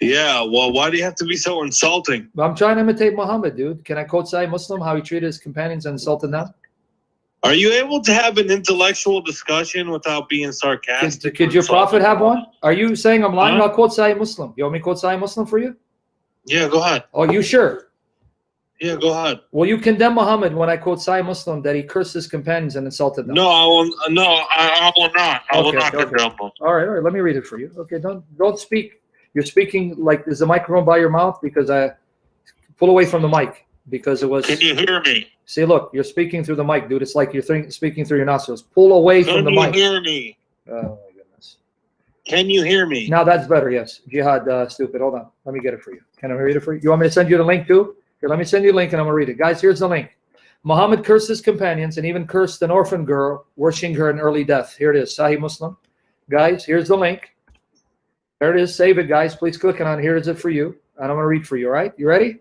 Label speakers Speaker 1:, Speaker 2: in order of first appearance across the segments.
Speaker 1: Yeah, well, why do you have to be so insulting?
Speaker 2: I'm trying to imitate Muhammad, dude. Can I quote Sahih Muslim, how he treated his companions and insulted them?
Speaker 1: Are you able to have an intellectual discussion without being sarcastic?
Speaker 2: Could your prophet have one? Are you saying I'm lying?
Speaker 1: Huh?
Speaker 2: I'll quote Sahih Muslim. You want me to quote Sahih Muslim for you?
Speaker 1: Yeah, go ahead.
Speaker 2: Oh, you sure?
Speaker 1: Yeah, go ahead.
Speaker 2: Will you condemn Muhammad when I quote Sahih Muslim that he cursed his companions and insulted them?
Speaker 1: No, I will. No, I will not. I will not condemn him.
Speaker 2: All right. Let me read it for you. Okay, don't speak. You're speaking like, is the microphone by your mouth? Because I pull away from the mic because it was.
Speaker 1: Can you hear me?
Speaker 2: See, look, you're speaking through the mic, dude. It's like you're speaking through your nostrils. Pull away from the mic.
Speaker 1: Can you hear me?
Speaker 2: Oh my goodness.
Speaker 1: Can you hear me?
Speaker 2: Now that's better. Yes. Jihad, stupid. Hold on. Let me get it for you. Can I read it for you? You want me to send you the link too? Here, let me send you the link and I'm gonna read it. Guys, here's the link. Muhammad cursed his companions and even cursed an orphan girl, wishing her an early death. Here it is, Sahih Muslim. Guys, here's the link. There it is. Save it, guys. Please click on it. Here is it for you. And I'm gonna read for you. All right? You ready?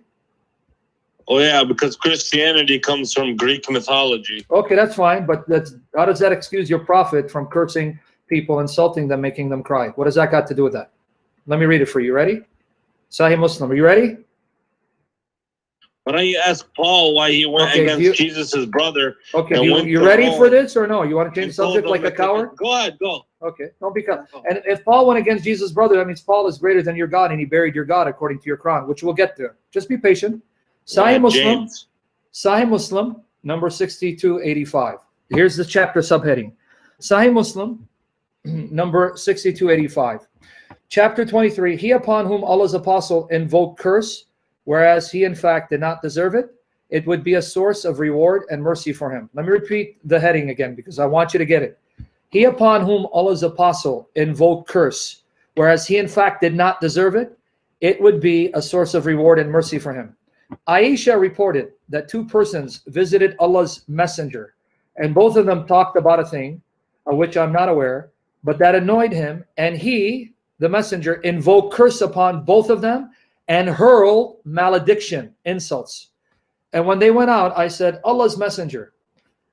Speaker 1: Oh yeah, because Christianity comes from Greek mythology.
Speaker 2: Okay, that's fine. But how does that excuse your prophet from cursing people, insulting them, making them cry? What does that got to do with that? Let me read it for you. Ready? Sahih Muslim. Are you ready?
Speaker 1: Why don't you ask Paul why he went against Jesus' brother?
Speaker 2: Okay, you ready for this or no? You want to change the subject like a coward?
Speaker 1: Go ahead, go.
Speaker 2: Okay, don't be coward. And if Paul went against Jesus' brother, that means Paul is greater than your God and he buried your God according to your Quran, which we'll get there. Just be patient. Sahih Muslim, Sahih Muslim, number 6285. Here's the chapter subheading. Sahih Muslim, number 6285. Chapter 23, he upon whom Allah's apostle invoked curse, whereas he in fact did not deserve it, it would be a source of reward and mercy for him. Let me repeat the heading again because I want you to get it. He upon whom Allah's apostle invoked curse, whereas he in fact did not deserve it, it would be a source of reward and mercy for him. Aisha reported that two persons visited Allah's messenger, and both of them talked about a thing of which I'm not aware, but that annoyed him, and he, the messenger, invoked curse upon both of them and hurled malediction, insults. And when they went out, I said, Allah's messenger,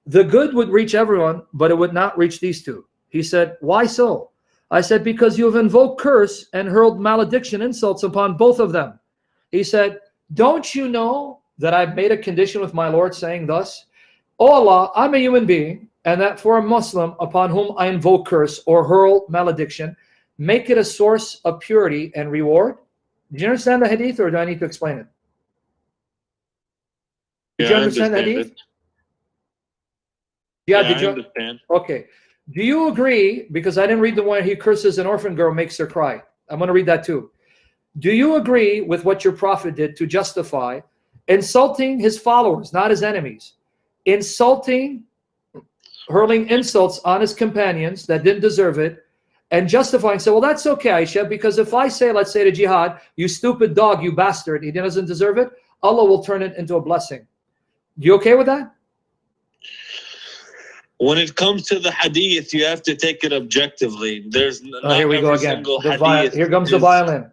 Speaker 2: the good would reach everyone, but it would not reach these two. He said, why so? I said, because you have invoked curse and hurled malediction, insults upon both of them. He said, don't you know that I've made a condition with my Lord saying thus, O Allah, I'm a human being, and that for a Muslim upon whom I invoke curse or hurl malediction, make it a source of purity and reward? Do you understand the hadith or do I need to explain it? Did you understand the hadith? Yeah, did you
Speaker 1: understand?
Speaker 2: Okay. Do you agree, because I didn't read the one he curses an orphan girl, makes her cry. I'm going to read that too. Do you agree with what your prophet did to justify insulting his followers, not his enemies, insulting, hurling insults on his companions that didn't deserve it, and justifying, say, well, that's okay, Aisha, because if I say, let's say to Jihad, you stupid dog, you bastard, he doesn't deserve it, Allah will turn it into a blessing. You okay with that?
Speaker 1: When it comes to the hadith, you have to take it objectively. There's not
Speaker 2: here we go again. Here comes the violin.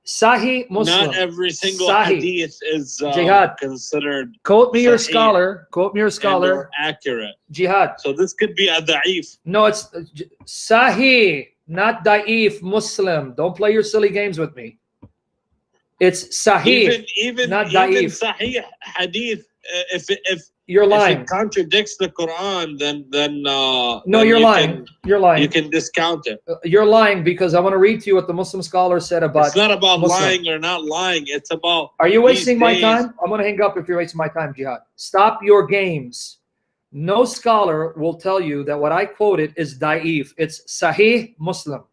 Speaker 2: Sahih Muslim.
Speaker 1: Not every single hadith is
Speaker 2: Jihad.
Speaker 1: Considered.
Speaker 2: Quote me your scholar. Quote me your scholar.
Speaker 1: Accurate.
Speaker 2: Jihad.
Speaker 1: So this could be a da'if.
Speaker 2: No, it's Sahih, not da'if. Muslim. Don't play your silly games with me. It's Sahih, not da'if.
Speaker 1: Even Sahih hadith. If
Speaker 2: you're lying,
Speaker 1: if it contradicts the Quran, then
Speaker 2: no, you're lying. You're lying.
Speaker 1: You can discount it.
Speaker 2: You're lying because I want to read to you what the Muslim scholar said about.
Speaker 1: It's not about
Speaker 2: Muslim.
Speaker 1: lying or not lying. It's about.
Speaker 2: Are you wasting my time? I'm going to hang up if you're wasting my time, Jihad. Stop your games. No scholar will tell you that what I quoted is da'if. It's Sahih Muslim.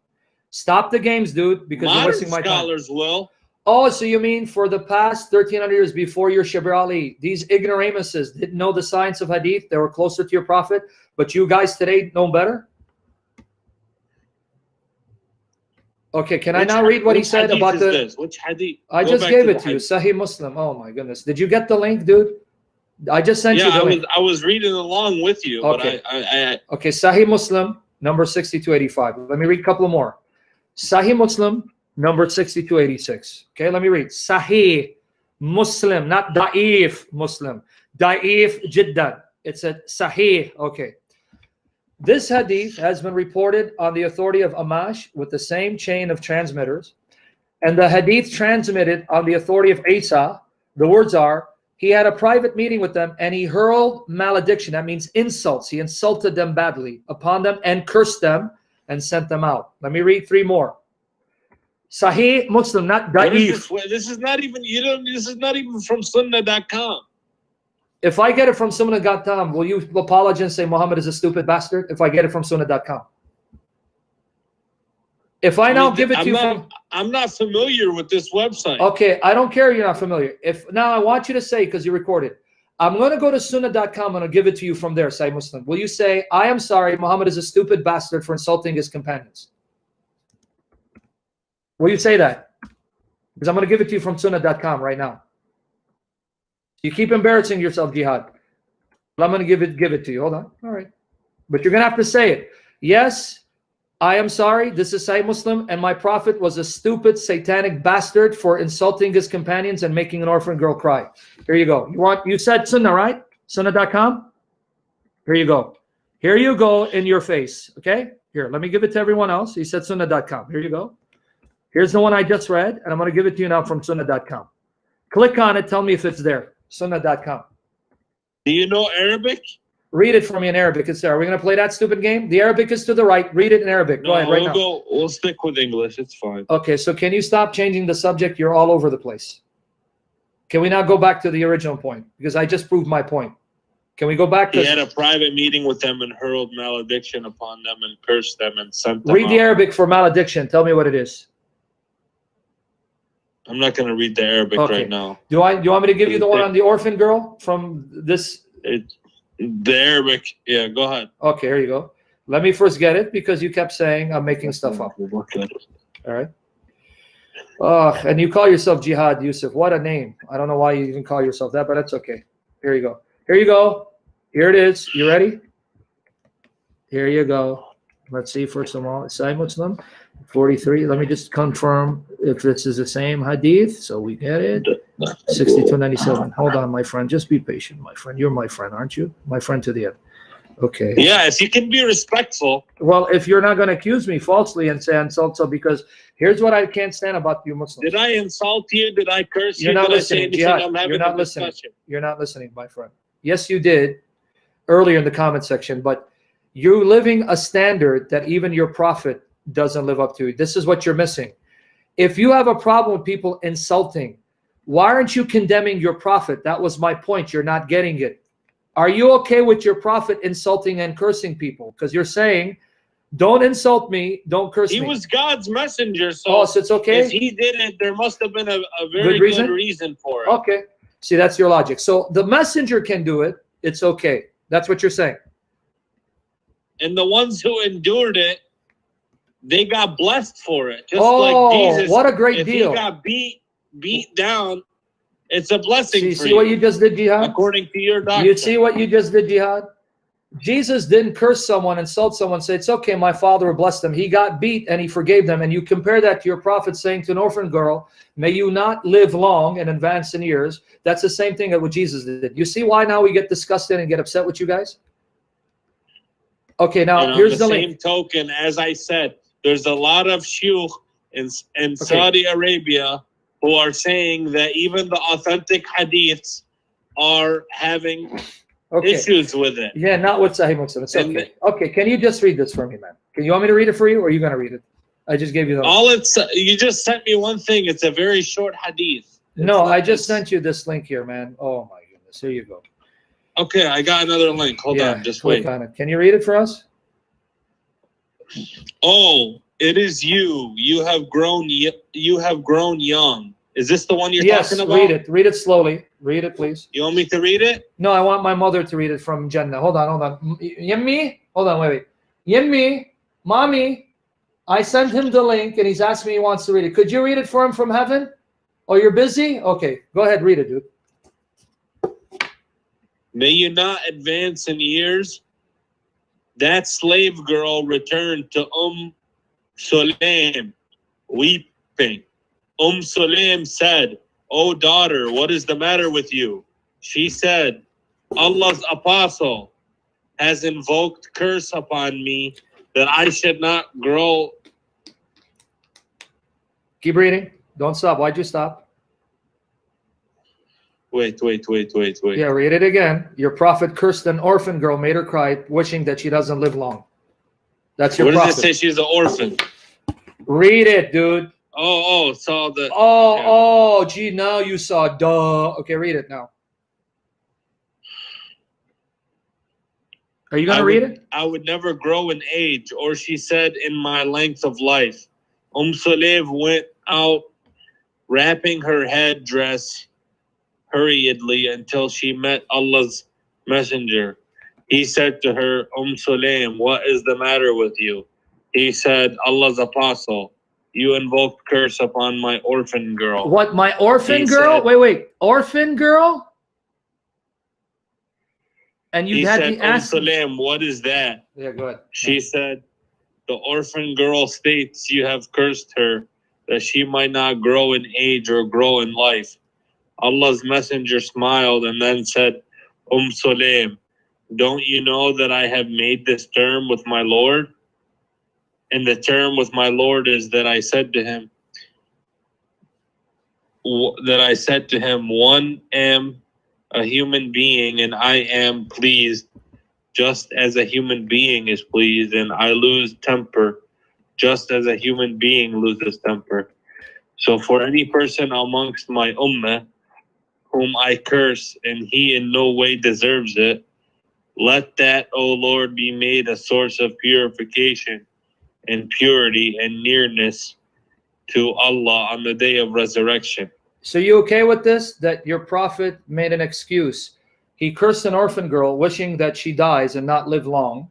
Speaker 2: Stop the games, dude, because you're wasting my time.
Speaker 1: Scholars will.
Speaker 2: Oh, so you mean for the past 1,300 years before your Shabir Ali, these ignoramuses didn't know the science of hadith, they were closer to your prophet, but you guys today know better? Okay, can I now read what he said about the...
Speaker 1: Which hadith?
Speaker 2: I just gave it to you, Sahih Muslim. Oh my goodness. Did you get the link, dude? I just sent you the link.
Speaker 1: I was reading along with you,
Speaker 2: okay.
Speaker 1: But
Speaker 2: Okay, Sahih Muslim, number 6285. Let me read a couple more. Sahih Muslim, number 6286. Okay, let me read. Sahih Muslim, not da'if Muslim. Da'if jiddan. It's a Sahih. Okay. This hadith has been reported on the authority of Amash with the same chain of transmitters And the hadith transmitted on the authority of Isa, the words are, he had a private meeting with them and he hurled malediction. That means insults. He insulted them badly upon them and cursed them and sent them out. Let me read 3 more. Sahih Muslim, not da'if.
Speaker 1: This is not even, this is not even from sunnah.com.
Speaker 2: If I get it from sunnah.com, will you apologize and say Muhammad is a stupid bastard? If I get it from sunnah.com. If I now give it to you
Speaker 1: I'm not familiar with this website.
Speaker 2: Okay, I don't care you're not familiar. If now I want you to say, because you recorded, I'm going to go to sunnah.com and I'll give it to you from there, Sahih Muslim. Will you say, I am sorry, Muhammad is a stupid bastard for insulting his companions? Will you say that? Because I'm going to give it to you from sunnah.com right now. You keep embarrassing yourself, Jihad. But I'm going to give it to you. Hold on. All right. But you're going to have to say it. Yes, I am sorry. This is Sahih Muslim, and my prophet was a stupid, satanic bastard for insulting his companions and making an orphan girl cry. Here you go. You said Sunnah, right? Sunnah.com? Here you go. Here you go in your face. Okay? Here, let me give it to everyone else. He said Sunnah.com. Here you go. Here's the one I just read, and I'm going to give it to you now from Sunnah.com. Click on it. Tell me if it's there. Sunnah.com.
Speaker 1: Do you know Arabic?
Speaker 2: Read it for me in Arabic. It's there. Are we going to play that stupid game? The Arabic is to the right. Read it in Arabic. Go ahead right now.
Speaker 1: We'll stick with English. It's fine.
Speaker 2: Okay, so can you stop changing the subject? You're all over the place. Can we now go back to the original point? Because I just proved my point. Can we go back to...
Speaker 1: He had a private meeting with them and hurled malediction upon them and cursed them and sent them
Speaker 2: Read the Arabic for malediction. Tell me what it is.
Speaker 1: I'm not going to read the Arabic right now.
Speaker 2: Do you want me to give you the one on the orphan girl from this...
Speaker 1: The Arabic, yeah, go ahead.
Speaker 2: Okay, here you go. Let me first get it because you kept saying I'm making stuff up. All right. And you call yourself Jihad, Yusef. What a name. I don't know why you even call yourself that, but that's okay. Here you go. Here you go. Here it is. You ready? Here you go. Let's see, first of all, Sahih Muslim 43. Let me just confirm if this is the same hadith so we get it. 6297. Hold on, my friend. Just be patient, my friend. You're my friend, aren't you? My friend to the end. Okay.
Speaker 1: Yeah, if you can be respectful.
Speaker 2: Well, if you're not going to accuse me falsely and say insult, so because here's what I can't stand about you Muslims.
Speaker 1: Did I insult you? Did I curse you?
Speaker 2: You're not
Speaker 1: Did
Speaker 2: listening.
Speaker 1: I say anything? I'm having
Speaker 2: you're not
Speaker 1: a
Speaker 2: listening.
Speaker 1: discussion.
Speaker 2: You're not listening, my friend. Yes, you did earlier in the comment section, but you're living a standard that even your prophet doesn't live up to. This is what you're missing. If you have a problem with people insulting, why aren't you condemning your prophet? That was my point. You're not getting it. Are you okay with your prophet insulting and cursing people? Because you're saying, don't insult me, don't curse me.
Speaker 1: He was God's messenger, so,
Speaker 2: so it's okay?
Speaker 1: If he did it, there must have been a very good reason for it.
Speaker 2: Okay. See, that's your logic. So the messenger can do it. It's okay. That's what you're saying.
Speaker 1: And the ones who endured it, they got blessed for it. Just like Jesus.
Speaker 2: What a great deal.
Speaker 1: He got beat down, it's a blessing for you.
Speaker 2: See what you just did, Jihad?
Speaker 1: According to your doctrine.
Speaker 2: You see what you just did, Jihad? Jesus didn't curse someone, insult someone, say, it's okay, my father will bless them. He got beat and he forgave them. And you compare that to your prophet saying to an orphan girl, may you not live long and advance in years. That's the same thing that what Jesus did. You see why now we get disgusted and get upset with you guys? Okay, now here's the
Speaker 1: same
Speaker 2: link.
Speaker 1: Token, as I said, there's a lot of shuyukh in Saudi Arabia who are saying that even the authentic hadiths are having issues with it.
Speaker 2: Yeah, not with Sahih Muslim. It's okay. Okay, can you just read this for me, man? Can you want me to read it for you, or are you going to read it? I just gave you the
Speaker 1: you just sent me one thing. It's a very short hadith.
Speaker 2: No, I just sent you this link here, man. Oh my goodness. Here you go.
Speaker 1: Okay, I got another link. Hold on, just wait.
Speaker 2: On it. Can you read it for us?
Speaker 1: Oh, it is you. You have grown young. Is this the one you're talking about?
Speaker 2: Yes, read it. Read it slowly. Read it, please.
Speaker 1: You want me to read it?
Speaker 2: No, I want my mother to read it from Jannah. Hold on. Yemmi? Hold on, wait. Yemmi, mommy, I sent him the link and he's asked me he wants to read it. Could you read it for him from heaven? Oh, you're busy? Okay, go ahead, read it, dude.
Speaker 1: May you not advance in years. That slave girl returned to Sulaim, weeping. Sulaim said, "O daughter, what is the matter with you?" She said, "Allah's apostle has invoked curse upon me that I should not grow."
Speaker 2: Keep reading. Don't stop. Why'd you stop?
Speaker 1: Wait.
Speaker 2: Yeah, read it again. Your prophet cursed an orphan girl, made her cry, wishing that she doesn't live long. That's your
Speaker 1: What
Speaker 2: prophet.
Speaker 1: does it say? She's an orphan.
Speaker 2: Read it, dude.
Speaker 1: Saw the.
Speaker 2: Oh, gee, now you saw. Duh. Okay, read it now. Are you going to read it?
Speaker 1: I would never grow in age, or she said, in my length of life. Sulaim went out wrapping her headdress hurriedly until she met Allah's messenger. He said to her, Sulaim, what is the matter with you? He said, Allah's apostle, you invoked curse upon my orphan girl.
Speaker 2: What, my orphan girl?
Speaker 1: Said,
Speaker 2: wait. Orphan girl? And you had
Speaker 1: said,
Speaker 2: to ask.
Speaker 1: Sulaim, what is that?
Speaker 2: Yeah, go ahead.
Speaker 1: She said, the orphan girl states you have cursed her, that she might not grow in age or grow in life. Allah's messenger smiled and then said, Sulaim, don't you know that I have made this term with my Lord? And the term with my Lord is that I said to him, one am a human being and I am pleased just as a human being is pleased, and I lose temper just as a human being loses temper. So for any person amongst my ummah whom I curse and he in no way deserves it, let that, O Lord, be made a source of purification and purity and nearness to Allah on the day of resurrection.
Speaker 2: So you okay with this? That your prophet made an excuse. He cursed an orphan girl, wishing that she dies and not live long.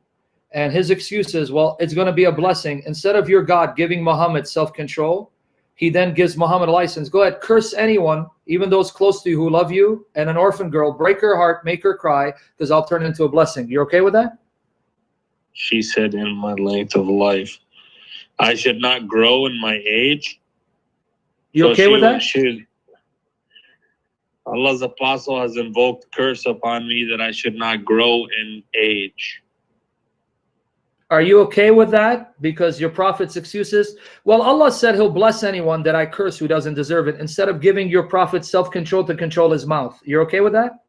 Speaker 2: And his excuse is, well, it's going to be a blessing. Instead of your God giving Muhammad self-control, he then gives Muhammad a license. Go ahead, curse anyone, even those close to you who love you, and an orphan girl, break her heart, make her cry, because I'll turn it into a blessing. You okay with that?
Speaker 1: She said, in my length of life, I should not grow in my age.
Speaker 2: You okay with that?
Speaker 1: Allah's apostle has invoked curse upon me that I should not grow in age.
Speaker 2: Are you okay with that? Because your prophet's excuses, well, Allah said he'll bless anyone that I curse who doesn't deserve it, instead of giving your prophet self-control to control his mouth. You're okay with that?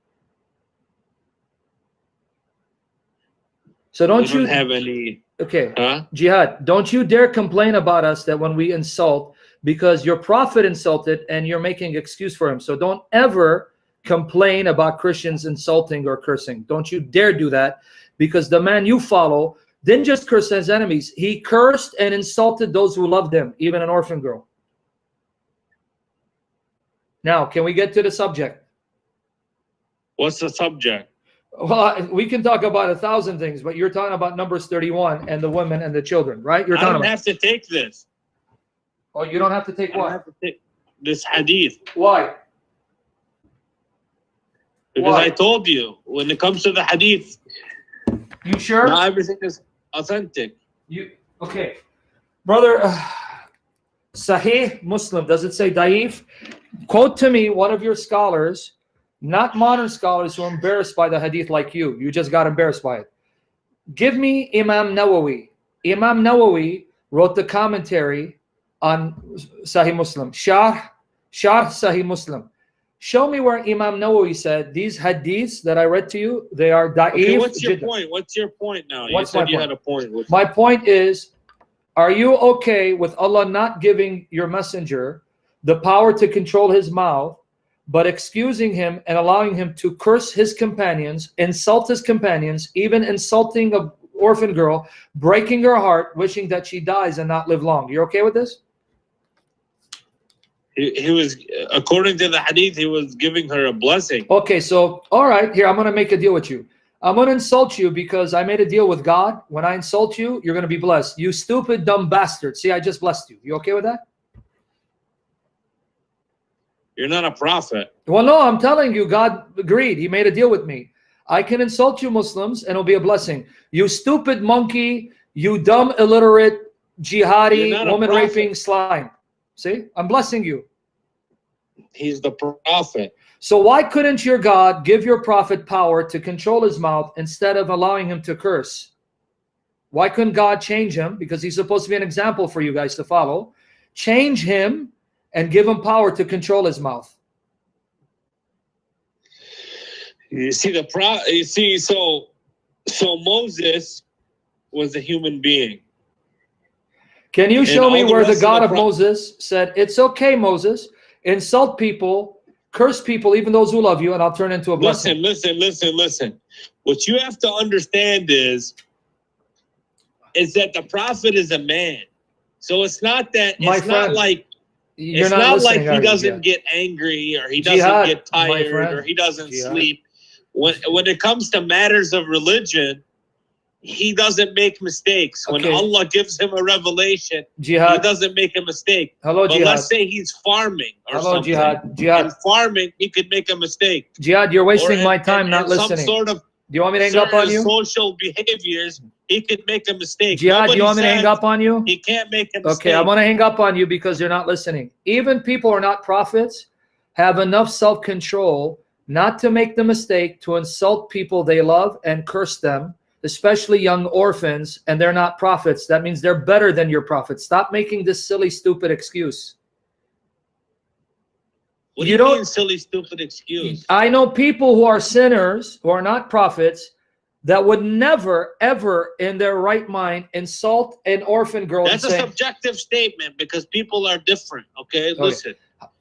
Speaker 2: So don't you
Speaker 1: have any?
Speaker 2: Okay,
Speaker 1: huh?
Speaker 2: Jihad, don't you dare complain about us that when we insult, because your prophet insulted and you're making excuse for him. So don't ever complain about Christians insulting or cursing. Don't you dare do that, because the man you follow didn't just curse his enemies. He cursed and insulted those who loved him, even an orphan girl. Now, can we get to the subject?
Speaker 1: What's the subject?
Speaker 2: Well, we can talk about 1,000 things, but you're talking about Numbers 31 and the women and the children, right? You're talking
Speaker 1: I don't have to take this.
Speaker 2: Oh, you don't have to take what?
Speaker 1: I have to take this hadith.
Speaker 2: Why?
Speaker 1: Because
Speaker 2: Why?
Speaker 1: I told you, when it comes to the hadith,
Speaker 2: You sure?
Speaker 1: not everything is authentic.
Speaker 2: Okay, brother. Sahih Muslim, does it say daif? Quote to me one of your scholars, not modern scholars who are embarrassed by the hadith like you. You just got embarrassed by it. Give me Imam Nawawi. Imam Nawawi wrote the commentary on Sahih Muslim. Sharh Sahih Muslim. Show me where Imam Nawawi said these hadiths that I read to you, they are da'if.
Speaker 1: Okay, what's your point? What's your point now?
Speaker 2: What's
Speaker 1: you said
Speaker 2: my
Speaker 1: you
Speaker 2: point?
Speaker 1: had a point.
Speaker 2: My point is, are you okay with Allah not giving your messenger the power to control his mouth, but excusing him and allowing him to curse his companions, insult his companions, even insulting an orphan girl, breaking her heart, wishing that she dies and not live long? You're okay with this?
Speaker 1: He was, according to the hadith, he was giving her a blessing.
Speaker 2: Okay, so, all right, here, I'm going to make a deal with you. I'm going to insult you because I made a deal with God. When I insult you, you're going to be blessed. You stupid, dumb bastard. See, I just blessed you. You okay with that?
Speaker 1: You're not a prophet.
Speaker 2: Well, no, I'm telling you, God agreed. He made a deal with me. I can insult you Muslims and it'll be a blessing. You stupid monkey, you dumb, illiterate, jihadi, woman-raping slime. See, I'm blessing you.
Speaker 1: He's the prophet.
Speaker 2: So why couldn't your God give your prophet power to control his mouth instead of allowing him to curse? Why couldn't God change him? Because he's supposed to be an example for you guys to follow. Change him and give him power to control his mouth.
Speaker 1: You see so Moses was a human being.
Speaker 2: Can you show me where the God of
Speaker 1: the
Speaker 2: Moses said, it's okay, Moses, insult people, curse people, even those who love you, and I'll turn into a blessing?
Speaker 1: Listen. What you have to understand is that the prophet is a man. So it's not that
Speaker 2: My
Speaker 1: it's
Speaker 2: friend,
Speaker 1: not like
Speaker 2: you're
Speaker 1: it's
Speaker 2: not
Speaker 1: not like
Speaker 2: listening,
Speaker 1: he
Speaker 2: are you,
Speaker 1: doesn't
Speaker 2: Jihad?
Speaker 1: get angry or he
Speaker 2: Jihad,
Speaker 1: doesn't get
Speaker 2: my
Speaker 1: tired
Speaker 2: friend,
Speaker 1: or he doesn't
Speaker 2: Jihad.
Speaker 1: sleep. When it comes to matters of religion, he doesn't make mistakes. When
Speaker 2: Okay.
Speaker 1: Allah gives him a revelation,
Speaker 2: Jihad.
Speaker 1: he doesn't make a mistake.
Speaker 2: Hello,
Speaker 1: But
Speaker 2: Jihad.
Speaker 1: let's say he's farming or
Speaker 2: Hello,
Speaker 1: something.
Speaker 2: Jihad. Jihad.
Speaker 1: In farming, he could make a mistake.
Speaker 2: Jihad, you're wasting my time
Speaker 1: in
Speaker 2: not listening.
Speaker 1: Some sort of
Speaker 2: Do you want me to hang up on
Speaker 1: certain
Speaker 2: you?
Speaker 1: social behaviors, he could make a mistake.
Speaker 2: Jihad,
Speaker 1: Nobody
Speaker 2: you want me to hang
Speaker 1: says
Speaker 2: up on you?
Speaker 1: He can't make a mistake.
Speaker 2: Okay, I'm going to hang up on you because you're not listening. Even people who are not prophets have enough self-control not to make the mistake to insult people they love and curse them, especially young orphans, and they're not prophets. That means they're better than your prophets. Stop making this silly, stupid excuse.
Speaker 1: What do you mean silly, stupid excuse?
Speaker 2: I know people who are sinners, who are not prophets, that would never, ever in their right mind insult an orphan girl.
Speaker 1: That's a subjective statement because people are different, okay? Listen.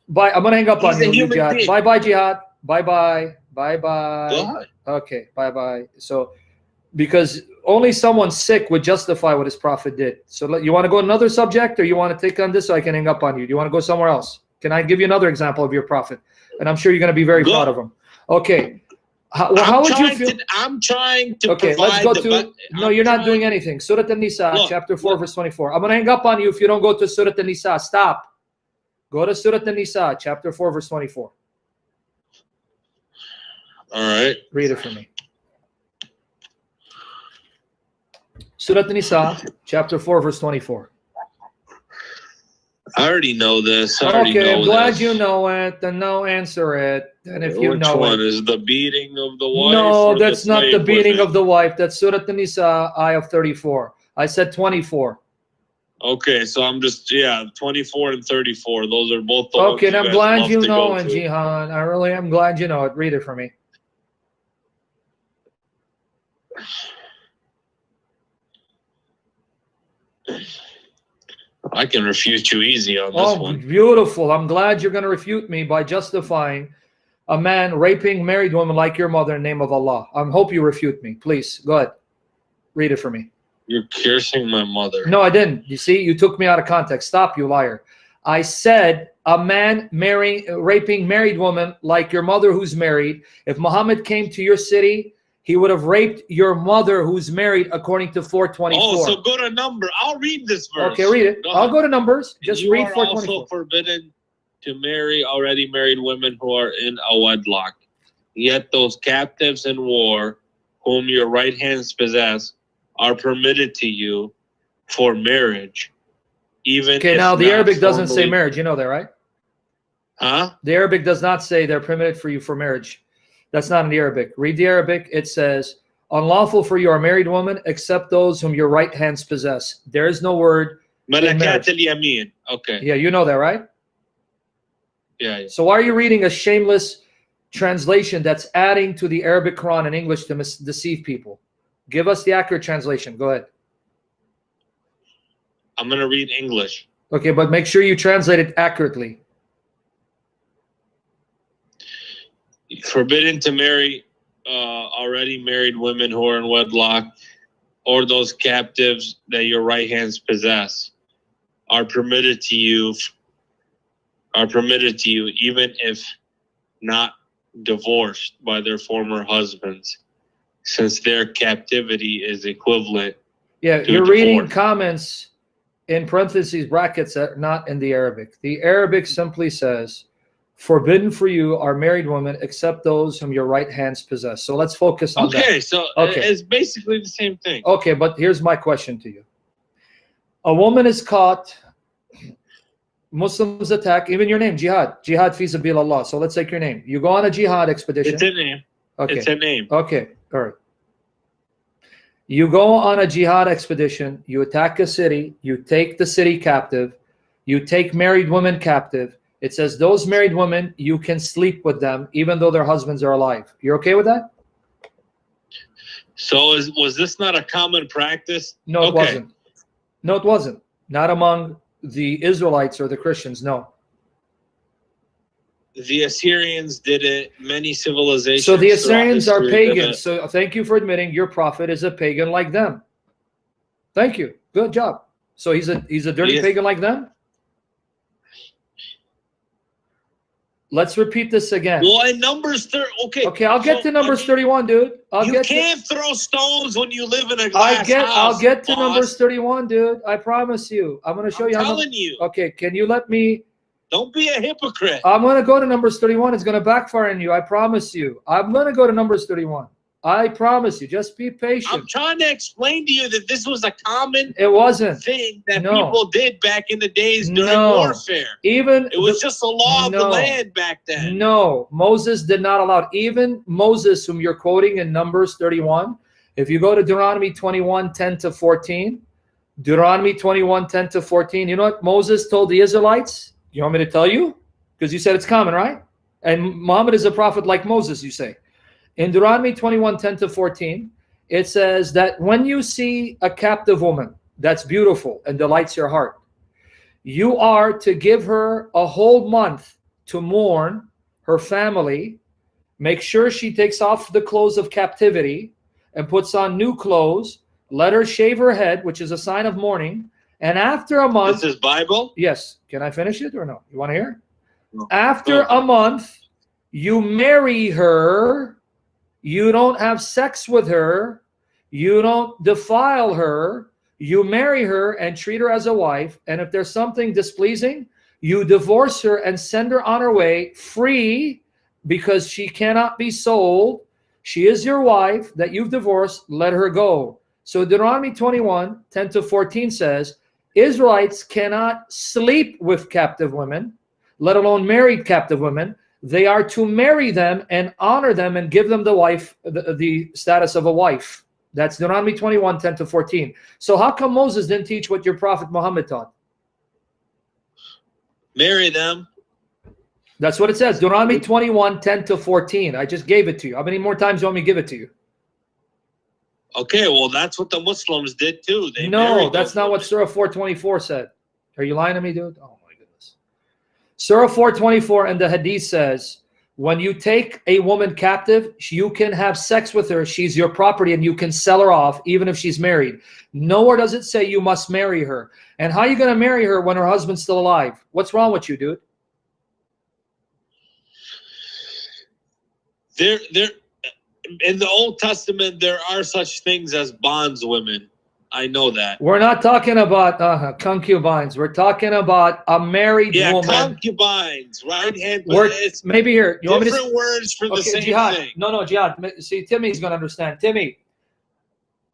Speaker 2: Bye. I'm going to hang up on you, Jihad.
Speaker 1: Being.
Speaker 2: Bye-bye, Jihad. Bye-bye. Bye-bye.
Speaker 1: Go ahead.
Speaker 2: Okay, bye-bye. So, because only someone sick would justify what his prophet did. So you want to go another subject or you want to take on this so I can hang up on you? Do you want to go somewhere else? Can I give you another example of your prophet? And I'm sure you're going to be very proud of him. Okay. How would you feel?
Speaker 1: I'm trying to
Speaker 2: okay, let's go to... No, you're not doing anything. Surah An-Nisa, chapter 4, verse 24. I'm going to hang up on you if you don't go to Surah An-Nisa. Stop. Go to Surah An-Nisa, chapter 4, verse 24.
Speaker 1: All right.
Speaker 2: Read it for me. Surah An-Nisa, chapter 4, verse 24.
Speaker 1: I already know this.
Speaker 2: Okay, I'm glad you know it. Then no, answer it. And if you know
Speaker 1: Which one
Speaker 2: it,
Speaker 1: is the beating of the wife?
Speaker 2: no, that's not the beating
Speaker 1: women?
Speaker 2: of the wife. That's Surah An-Nisa, ayah 34. I said 24.
Speaker 1: Okay, so I'm just 24 and 34. Those are both the
Speaker 2: Okay, and
Speaker 1: ones
Speaker 2: I'm glad you know
Speaker 1: it,
Speaker 2: Jihan. I really am glad you know it. Read it for me.
Speaker 1: I can refute you easy on this one.
Speaker 2: Beautiful. I'm glad you're going to refute me by justifying a man raping married women like your mother in the name of Allah. I hope you refute me. Please, go ahead. Read it for me.
Speaker 1: You're cursing my mother.
Speaker 2: No, I didn't. You see, you took me out of context. Stop, you liar. I said a man raping married woman like your mother who's married. If Muhammad came to your city, he would have raped your mother who's married according to 424.
Speaker 1: Oh, so go to number. I'll read this verse.
Speaker 2: Okay, read it. I'll go to Numbers. Just
Speaker 1: you
Speaker 2: read
Speaker 1: are
Speaker 2: 424.
Speaker 1: also forbidden to marry already married women who are in a wedlock. Yet those captives in war, whom your right hands possess, are permitted to you for marriage. Even
Speaker 2: okay,
Speaker 1: if
Speaker 2: now the
Speaker 1: not
Speaker 2: Arabic doesn't say
Speaker 1: formally-
Speaker 2: marriage. You know that, right?
Speaker 1: Huh?
Speaker 2: The Arabic does not say they're permitted for you for marriage. That's not in the Arabic. Read the Arabic. It says, unlawful for you are married woman, except those whom your right hands possess. There is no word.
Speaker 1: Malakat al-yamin. Okay.
Speaker 2: Yeah, you know that, right?
Speaker 1: Yeah.
Speaker 2: So why are you reading a shameless translation that's adding to the Arabic Quran in English to deceive people? Give us the accurate translation. Go ahead.
Speaker 1: I'm going to read English.
Speaker 2: Okay, but make sure you translate it accurately.
Speaker 1: Forbidden to marry already married women who are in wedlock, or those captives that your right hands possess, are permitted to you. Even if not divorced by their former husbands, since their captivity is equivalent.
Speaker 2: Yeah,
Speaker 1: to
Speaker 2: you're
Speaker 1: divorce.
Speaker 2: reading comments in parentheses brackets that are not in the Arabic. The Arabic simply says, forbidden for you are married women except those whom your right hands possess. So let's focus on that.
Speaker 1: Okay, so it's basically the same thing.
Speaker 2: Okay, but here's my question to you. A woman is caught, Muslims attack, even your name, Jihad fi sabilillah. So let's take your name. You go on a jihad expedition.
Speaker 1: It's a name.
Speaker 2: Okay.
Speaker 1: It's a name.
Speaker 2: Okay, all right. You go on a jihad expedition, you attack a city, you take the city captive, you take married women captive, It says those married women, you can sleep with them even though their husbands are alive. You're okay with that?
Speaker 1: So was this not a common practice?
Speaker 2: No, it wasn't. No, it wasn't. Not among the Israelites or the Christians, no.
Speaker 1: The Assyrians did it, many civilizations.
Speaker 2: So the Assyrians are pagans. So thank you for admitting your prophet is a pagan like them. Thank you. Good job. So he's a dirty pagan like them? Let's repeat this again.
Speaker 1: Well, in Numbers 30,
Speaker 2: okay, I'll get to Numbers 31, dude.
Speaker 1: You can't throw stones when you live in a glass house.
Speaker 2: I'll get to Numbers 31, dude. I promise you. I'm going to show you.
Speaker 1: I'm telling you.
Speaker 2: Okay, can you let me?
Speaker 1: Don't be a hypocrite.
Speaker 2: I'm going to go to Numbers 31. It's going to backfire on you. I promise you. I'm going to go to Numbers 31. I promise you. Just be patient.
Speaker 1: I'm trying to explain to you that this was a common thing that people did back in the days during warfare. It was just a law of the land back then.
Speaker 2: No, Moses did not allow it. Even Moses, whom you're quoting in Numbers 31, if you go to Deuteronomy 21, 10 to 14, Deuteronomy 21, 10 to 14, you know what Moses told the Israelites? You want me to tell you? Because you said it's common, right? And Muhammad is a prophet like Moses, you say. In Deuteronomy 21, 10 to 14, it says that when you see a captive woman that's beautiful and delights your heart, you are to give her a whole month to mourn her family. Make sure she takes off the clothes of captivity and puts on new clothes. Let her shave her head, which is a sign of mourning. And after a month...
Speaker 1: This is Bible?
Speaker 2: Yes. Can I finish it or no? You want to hear? No. After a month, you marry her. You don't have sex with her. You don't defile her. You marry her and treat her as a wife. And if there's something displeasing, you divorce her and send her on her way free because she cannot be sold. She is your wife that you've divorced. Let her go. So Deuteronomy 21, 10 to 14 says, Israelites cannot sleep with captive women, let alone married captive women. They are to marry them and honor them and give them the status of a wife. That's Deuteronomy 21, 10 to 14. So how come Moses didn't teach what your prophet Muhammad taught?
Speaker 1: Marry them.
Speaker 2: That's what it says. Deuteronomy 21, 10 to 14. I just gave it to you. How many more times do you want me to give it to you?
Speaker 1: Okay, well, that's what the Muslims did too.
Speaker 2: No, that's not what Surah 424 said. Are you lying to me, dude? Oh, my goodness. Surah 424 and the Hadith says, when you take a woman captive, you can have sex with her. She's your property and you can sell her off even if she's married. Nowhere does it say you must marry her. And how are you going to marry her when her husband's still alive? What's wrong with you, dude?
Speaker 1: In the Old Testament, there are such things as bondswomen. I know that.
Speaker 2: We're not talking about concubines. We're talking about a married woman.
Speaker 1: Yeah, concubines, right? And
Speaker 2: maybe here. You want me to
Speaker 1: different words for the same
Speaker 2: Jihad.
Speaker 1: thing.
Speaker 2: No, Jihad. See, Timmy's going to understand. Timmy,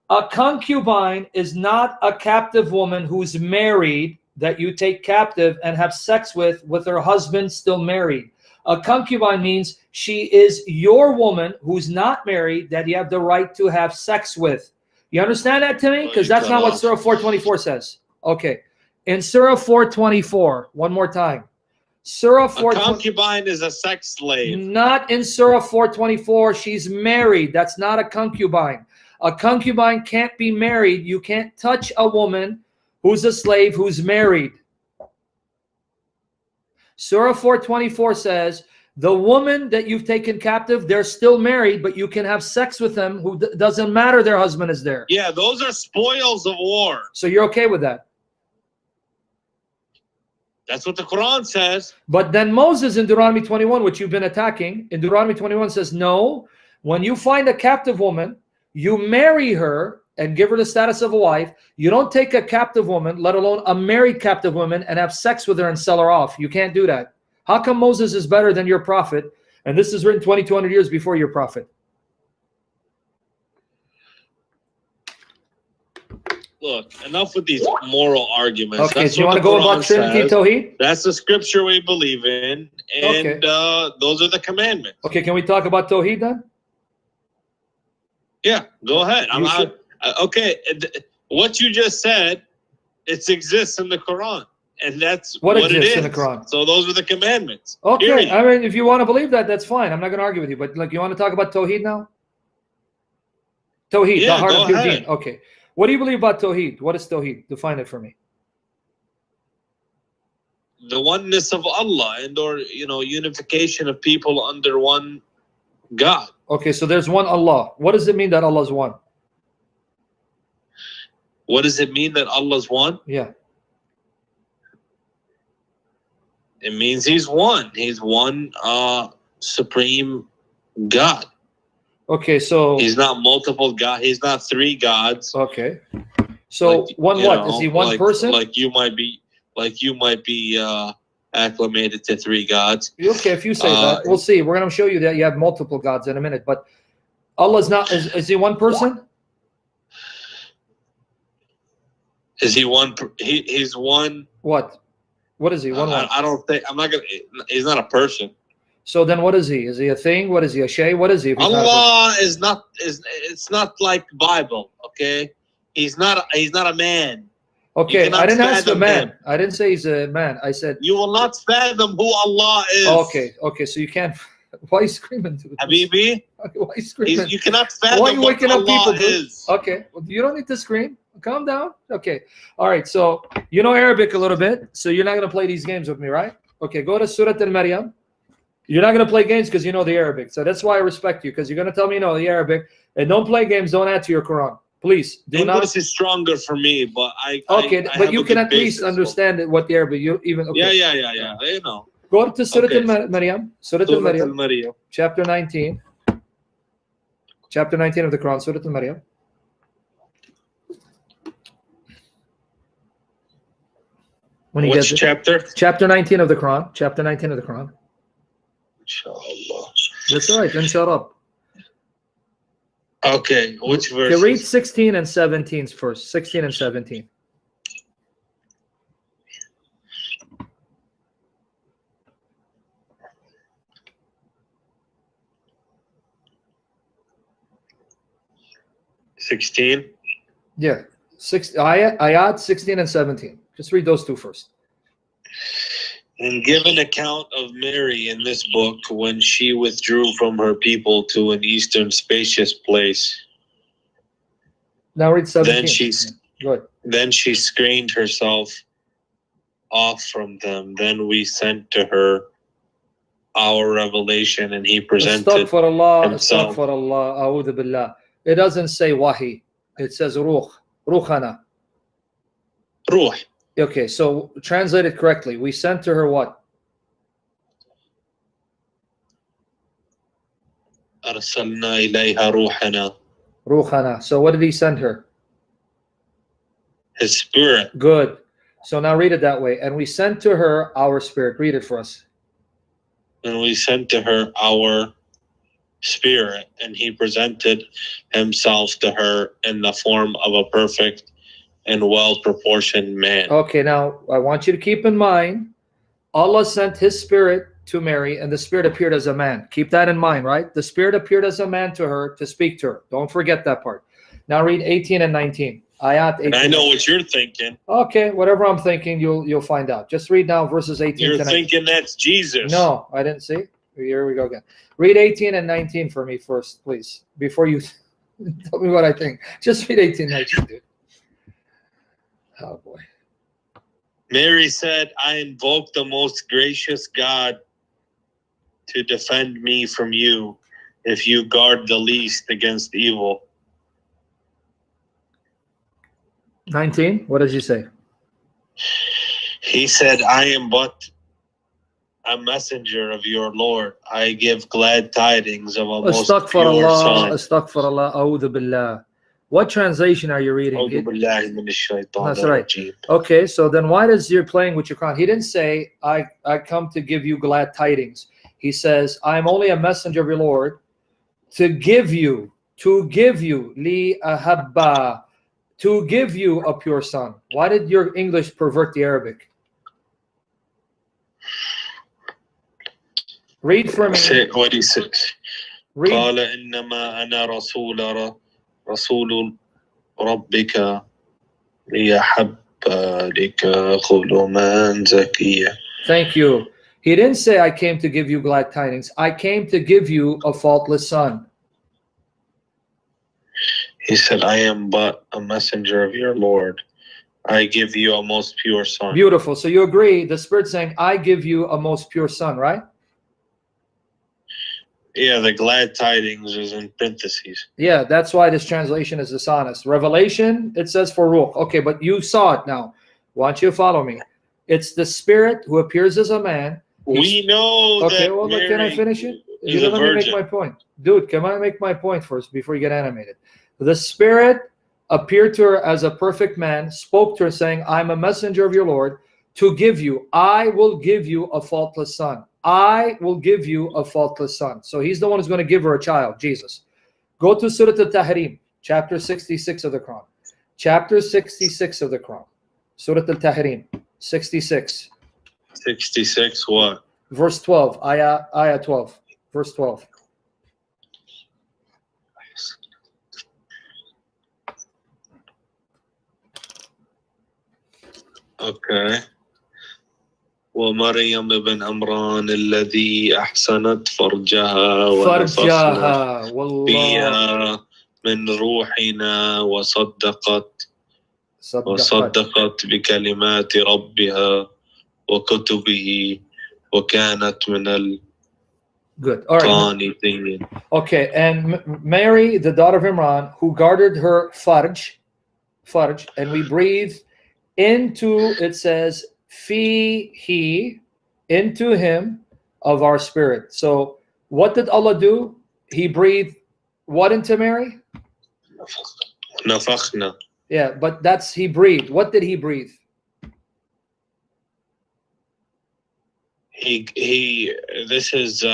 Speaker 2: a concubine is not a captive woman who's married that you take captive and have sex with her husband still married. A concubine means she is your woman who's not married that you have the right to have sex with. You understand that, Timmy? Because that's not what Surah 424 says. Okay. In Surah 424, one more time. Surah 424.
Speaker 1: A concubine is a sex slave.
Speaker 2: Not in Surah 424. She's married. That's not a concubine. A concubine can't be married. You can't touch a woman who's a slave who's married. Surah 424 says, the woman that you've taken captive, they're still married, but you can have sex with them. Who doesn't matter their husband is there.
Speaker 1: Yeah, those are spoils of war.
Speaker 2: So you're okay with that?
Speaker 1: That's what the Quran says.
Speaker 2: But then Moses in Deuteronomy 21, which you've been attacking, in Deuteronomy 21 says, no, when you find a captive woman, you marry her and give her the status of a wife. You don't take a captive woman, let alone a married captive woman, and have sex with her and sell her off. You can't do that. How come Moses is better than your prophet? And this is written 2,200 years before your prophet.
Speaker 1: Look, enough with these moral arguments.
Speaker 2: Okay, so you want to go about Trinity Tawheed?
Speaker 1: That's the scripture we believe in, and those are the commandments.
Speaker 2: Okay, can we talk about Tawheed then?
Speaker 1: Yeah, go ahead. Okay, what you just said, it exists in the Quran. and that's
Speaker 2: what
Speaker 1: what it
Speaker 2: exists
Speaker 1: is.
Speaker 2: in the Quran.
Speaker 1: So those are the commandments.
Speaker 2: Okay,
Speaker 1: period.
Speaker 2: I mean, if you want to believe that, that's fine. I'm not going to argue with you. But like, you want to talk about Tawheed now? Tawheed,
Speaker 1: Yeah,
Speaker 2: the heart
Speaker 1: go
Speaker 2: of your
Speaker 1: ahead.
Speaker 2: deen. Okay. What do you believe about Tawheed? What is Tawheed? Define it for me.
Speaker 1: The oneness of Allah, and or unification of people under one God.
Speaker 2: Okay, so there's one Allah. What does it mean that Allah is one?
Speaker 1: What does it mean that Allah's one?
Speaker 2: Yeah.
Speaker 1: It means He's one. He's one supreme God.
Speaker 2: Okay, so
Speaker 1: He's not multiple God. He's not three gods.
Speaker 2: okay. So
Speaker 1: Like,
Speaker 2: one what? Is he one person?
Speaker 1: Like you might be acclimated to three gods.
Speaker 2: Okay, if you say that, we'll see. We're going to show you that you have multiple gods in a minute. But Allah is not. Is he one person?
Speaker 1: Is he one? He's one.
Speaker 2: What? What is he? One.
Speaker 1: I don't think. I'm not gonna. He's not a person.
Speaker 2: So then, what is he? Is he a thing? What is he? A shay? What is he?
Speaker 1: Allah is not. It's not like Bible. Okay. He's not a man.
Speaker 2: Okay, I didn't ask the man. Him. I didn't say he's a man. I said
Speaker 1: you will not fathom who Allah is.
Speaker 2: Okay, so you can't. Why are you screaming?
Speaker 1: Habibi?
Speaker 2: Why are you screaming?
Speaker 1: You cannot fathom
Speaker 2: why are you waking up
Speaker 1: Allah
Speaker 2: people,
Speaker 1: is.
Speaker 2: Okay, well, you don't need to scream. Calm down. Okay, all right. So you know Arabic a little bit, so you're not gonna play these games with me, right? Okay, go to Surah Al-Maryam. You're not gonna play games because you know the Arabic. So that's why I respect you, because you're gonna tell me you know the Arabic, and don't play games. Don't add to your Quran. Please do
Speaker 1: English is stronger for me, but
Speaker 2: but you can at least understand what the Arabic. You even okay.
Speaker 1: Yeah. You know.
Speaker 2: Go to Surah Al-Maryam. Surah Al-Maryam. Chapter 19. Chapter 19 of the Quran. Surah Al-Maryam.
Speaker 1: Which chapter?
Speaker 2: Chapter 19 of the Quran. Chapter 19 of the Quran.
Speaker 1: Inshallah.
Speaker 2: That's all right. Then shut up.
Speaker 1: Okay, which verse?
Speaker 2: Okay, read 16 and 17 first. 16 and 17.
Speaker 1: $16.
Speaker 2: Yeah, ayat 16 and 17. Just read those two first.
Speaker 1: And give an account of Mary in this book when she withdrew from her people to an eastern spacious place.
Speaker 2: Now read 17.
Speaker 1: Then she screened herself off from them. Then we sent to her our revelation, and he presented himself.
Speaker 2: Astaghfirullah, a'udhu billah. It doesn't say wahi. It says ruh. Ruhana.
Speaker 1: Ruh.
Speaker 2: Okay, so translate it correctly. We sent to her what?
Speaker 1: أرسلنا إليها روحنا.
Speaker 2: Ruhana. So what did he send her?
Speaker 1: His spirit.
Speaker 2: Good. So now read it that way. And we sent to her our spirit. Read it for us.
Speaker 1: And we sent to her our spirit, and he presented himself to her in the form of a perfect and well-proportioned man.
Speaker 2: Okay, now I want you to keep in mind, Allah sent his spirit to Mary, and the spirit appeared as a man. Keep that in mind, right? The spirit appeared as a man to her to speak to her. Don't forget that part. Now read 18 and 19. Ayat 18.
Speaker 1: And I know what you're thinking.
Speaker 2: Okay, whatever I'm thinking, you'll find out. Just read now verses 18
Speaker 1: You're
Speaker 2: to 19.
Speaker 1: You're thinking that's Jesus.
Speaker 2: No, I didn't see. Here we go again. Read 18 and 19 for me first, please, before you tell me what I think. Just read 18 and 19, dude. Oh, boy.
Speaker 1: Mary said, I invoke the most gracious God to defend me from you if you guard the least against evil.
Speaker 2: 19, what does he say?
Speaker 1: He said, I am but a messenger of your Lord. I give glad tidings of a most pure son.
Speaker 2: Astaghfirullah, a'udhu billah. What translation are you reading? That's right. Okay, so then why does you're playing with your Quran? He didn't say, I come to give you glad tidings. He says, I'm only a messenger of your Lord to give you, li ahabba, to give you a pure son. Why did your English pervert the Arabic? Read for me.
Speaker 1: What he says.
Speaker 2: Read.
Speaker 1: قال إنما أنا رسول ربك ليحب بارك قدما زكية.
Speaker 2: Thank you. He didn't say, I came to give you glad tidings. I came to give you a faultless son.
Speaker 1: He said, I am but a messenger of your Lord. I give you a most pure son.
Speaker 2: Beautiful. So you agree, the Spirit saying, I give you a most pure son, right?
Speaker 1: Yeah, the glad tidings is in parentheses.
Speaker 2: Yeah, that's why this translation is dishonest. Revelation, it says for Ruach. Okay, but you saw it now. Why don't you follow me? It's the Spirit who appears as a man.
Speaker 1: We know
Speaker 2: okay,
Speaker 1: that
Speaker 2: well,
Speaker 1: Mary
Speaker 2: can I finish it? You
Speaker 1: is
Speaker 2: don't
Speaker 1: a
Speaker 2: let me make
Speaker 1: virgin.
Speaker 2: my point. Dude, can I make my point first before you get animated? The Spirit appeared to her as a perfect man, spoke to her saying, I'm a messenger of your Lord to give you, I will give you a faultless son. I will give you a faultless son. So he's the one who's going to give her a child, Jesus. Go to Surah Al-Tahrim, chapter 66 of the Quran. Chapter 66 of the Quran. Surah Al-Tahrim, 66.
Speaker 1: 66 what?
Speaker 2: Verse 12, ayah 12, verse 12.
Speaker 1: Okay. ومريم ابن عمران الذي أحسنت فرجها ونفخنا فيها من روحنا وصدقت بكلمات ربها وكتبه وكانت من القانتين.
Speaker 2: Okay, and Mary, the daughter of Imran, who guarded her farj, and we breathe into, it says, fihi, into him of our spirit. So what did Allah do? He breathed what into Mary?
Speaker 1: نفخنا.
Speaker 2: Yeah, but that's, he breathed. What did he breathe?
Speaker 1: This is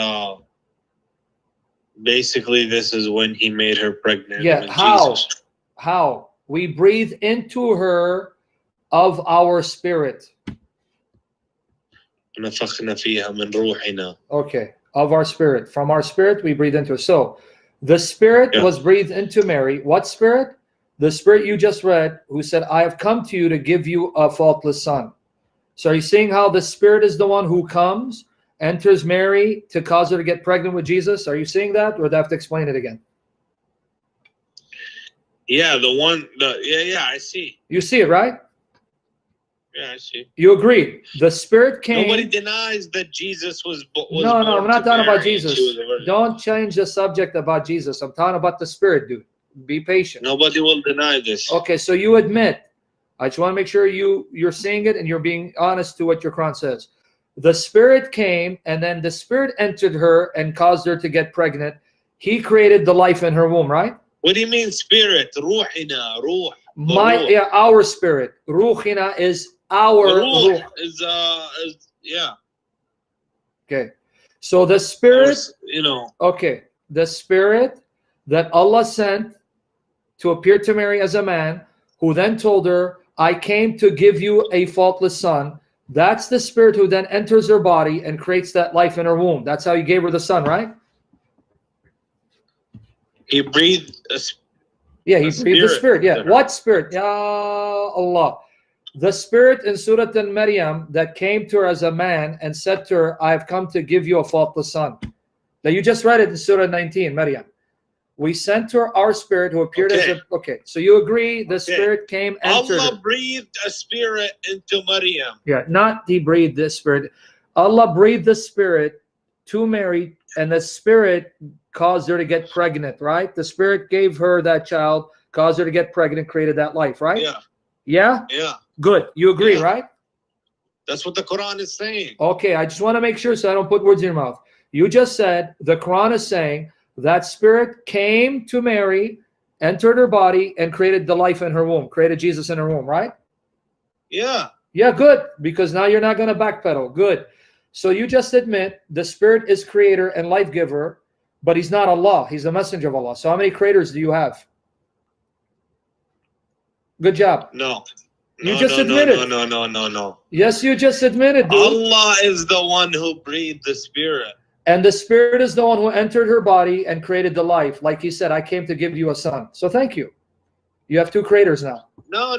Speaker 1: basically, this is when he made her pregnant.
Speaker 2: Yeah, how? Jesus. How? We breathe into her of our spirit.
Speaker 1: نفخنا فيها من روحنا.
Speaker 2: Okay, of our spirit. From our spirit, we breathe into her. So, the spirit was breathed into Mary. What spirit? The spirit you just read, who said, I have come to you to give you a faultless son. So are you seeing how the spirit is the one who comes, enters Mary to cause her to get pregnant with Jesus? Are you seeing that, or do I have to explain it again?
Speaker 1: Yeah, I see.
Speaker 2: You see it, right?
Speaker 1: Yeah, I see.
Speaker 2: You agree. The spirit came.
Speaker 1: Nobody denies that Jesus was
Speaker 2: No,
Speaker 1: born
Speaker 2: I'm not talking about Jesus.
Speaker 1: Virgin.
Speaker 2: Don't change the subject about Jesus. I'm talking about the spirit, dude. Be patient.
Speaker 1: Nobody will deny this.
Speaker 2: Okay, so you admit. I just want to make sure you're seeing it and you're being honest to what your Quran says. The spirit came, and then the spirit entered her and caused her to get pregnant. He created the life in her womb, right?
Speaker 1: What do you mean spirit? Ruhina, ruh.
Speaker 2: Our spirit. Ruhina is our ruh.
Speaker 1: Is yeah.
Speaker 2: Okay. So the spirit,
Speaker 1: Okay,
Speaker 2: the spirit that Allah sent to appear to Mary as a man, who then told her, I came to give you a faultless son. That's the spirit who then enters her body and creates that life in her womb. That's how he gave her the son, right?
Speaker 1: He breathed
Speaker 2: he breathed the spirit. Yeah. What spirit? Ya Allah. The spirit in Surah Al-Maryam that came to her as a man and said to her, I have come to give you a faultless son. Now you just read it in Surah 19, Maryam. We sent her our spirit who appeared as a... Okay, so you agree the spirit came, entered.
Speaker 1: Allah breathed a spirit into Maryam.
Speaker 2: Yeah, not he breathed the spirit. Allah breathed the spirit to Mary, and the spirit caused her to get pregnant, right? The spirit gave her that child, caused her to get pregnant, created that life, right?
Speaker 1: Yeah.
Speaker 2: Yeah?
Speaker 1: Yeah.
Speaker 2: Good. You agree, right?
Speaker 1: That's what the Quran is saying.
Speaker 2: Okay, I just want to make sure so I don't put words in your mouth. You just said the Quran is saying that spirit came to Mary, entered her body, and created the life in her womb, created Jesus in her womb, right?
Speaker 1: Yeah.
Speaker 2: Yeah, good, because now you're not going to backpedal. Good. So you just admit the spirit is creator and life giver, but he's not Allah. He's a messenger of Allah. So how many creators do you have? Good job.
Speaker 1: No.
Speaker 2: You just admitted.
Speaker 1: No.
Speaker 2: Yes, you just admitted, dude.
Speaker 1: Allah is the one who breathed the spirit.
Speaker 2: And the spirit is the one who entered her body and created the life. Like he said, I came to give you a son. So thank you. You have two creators now.
Speaker 1: No,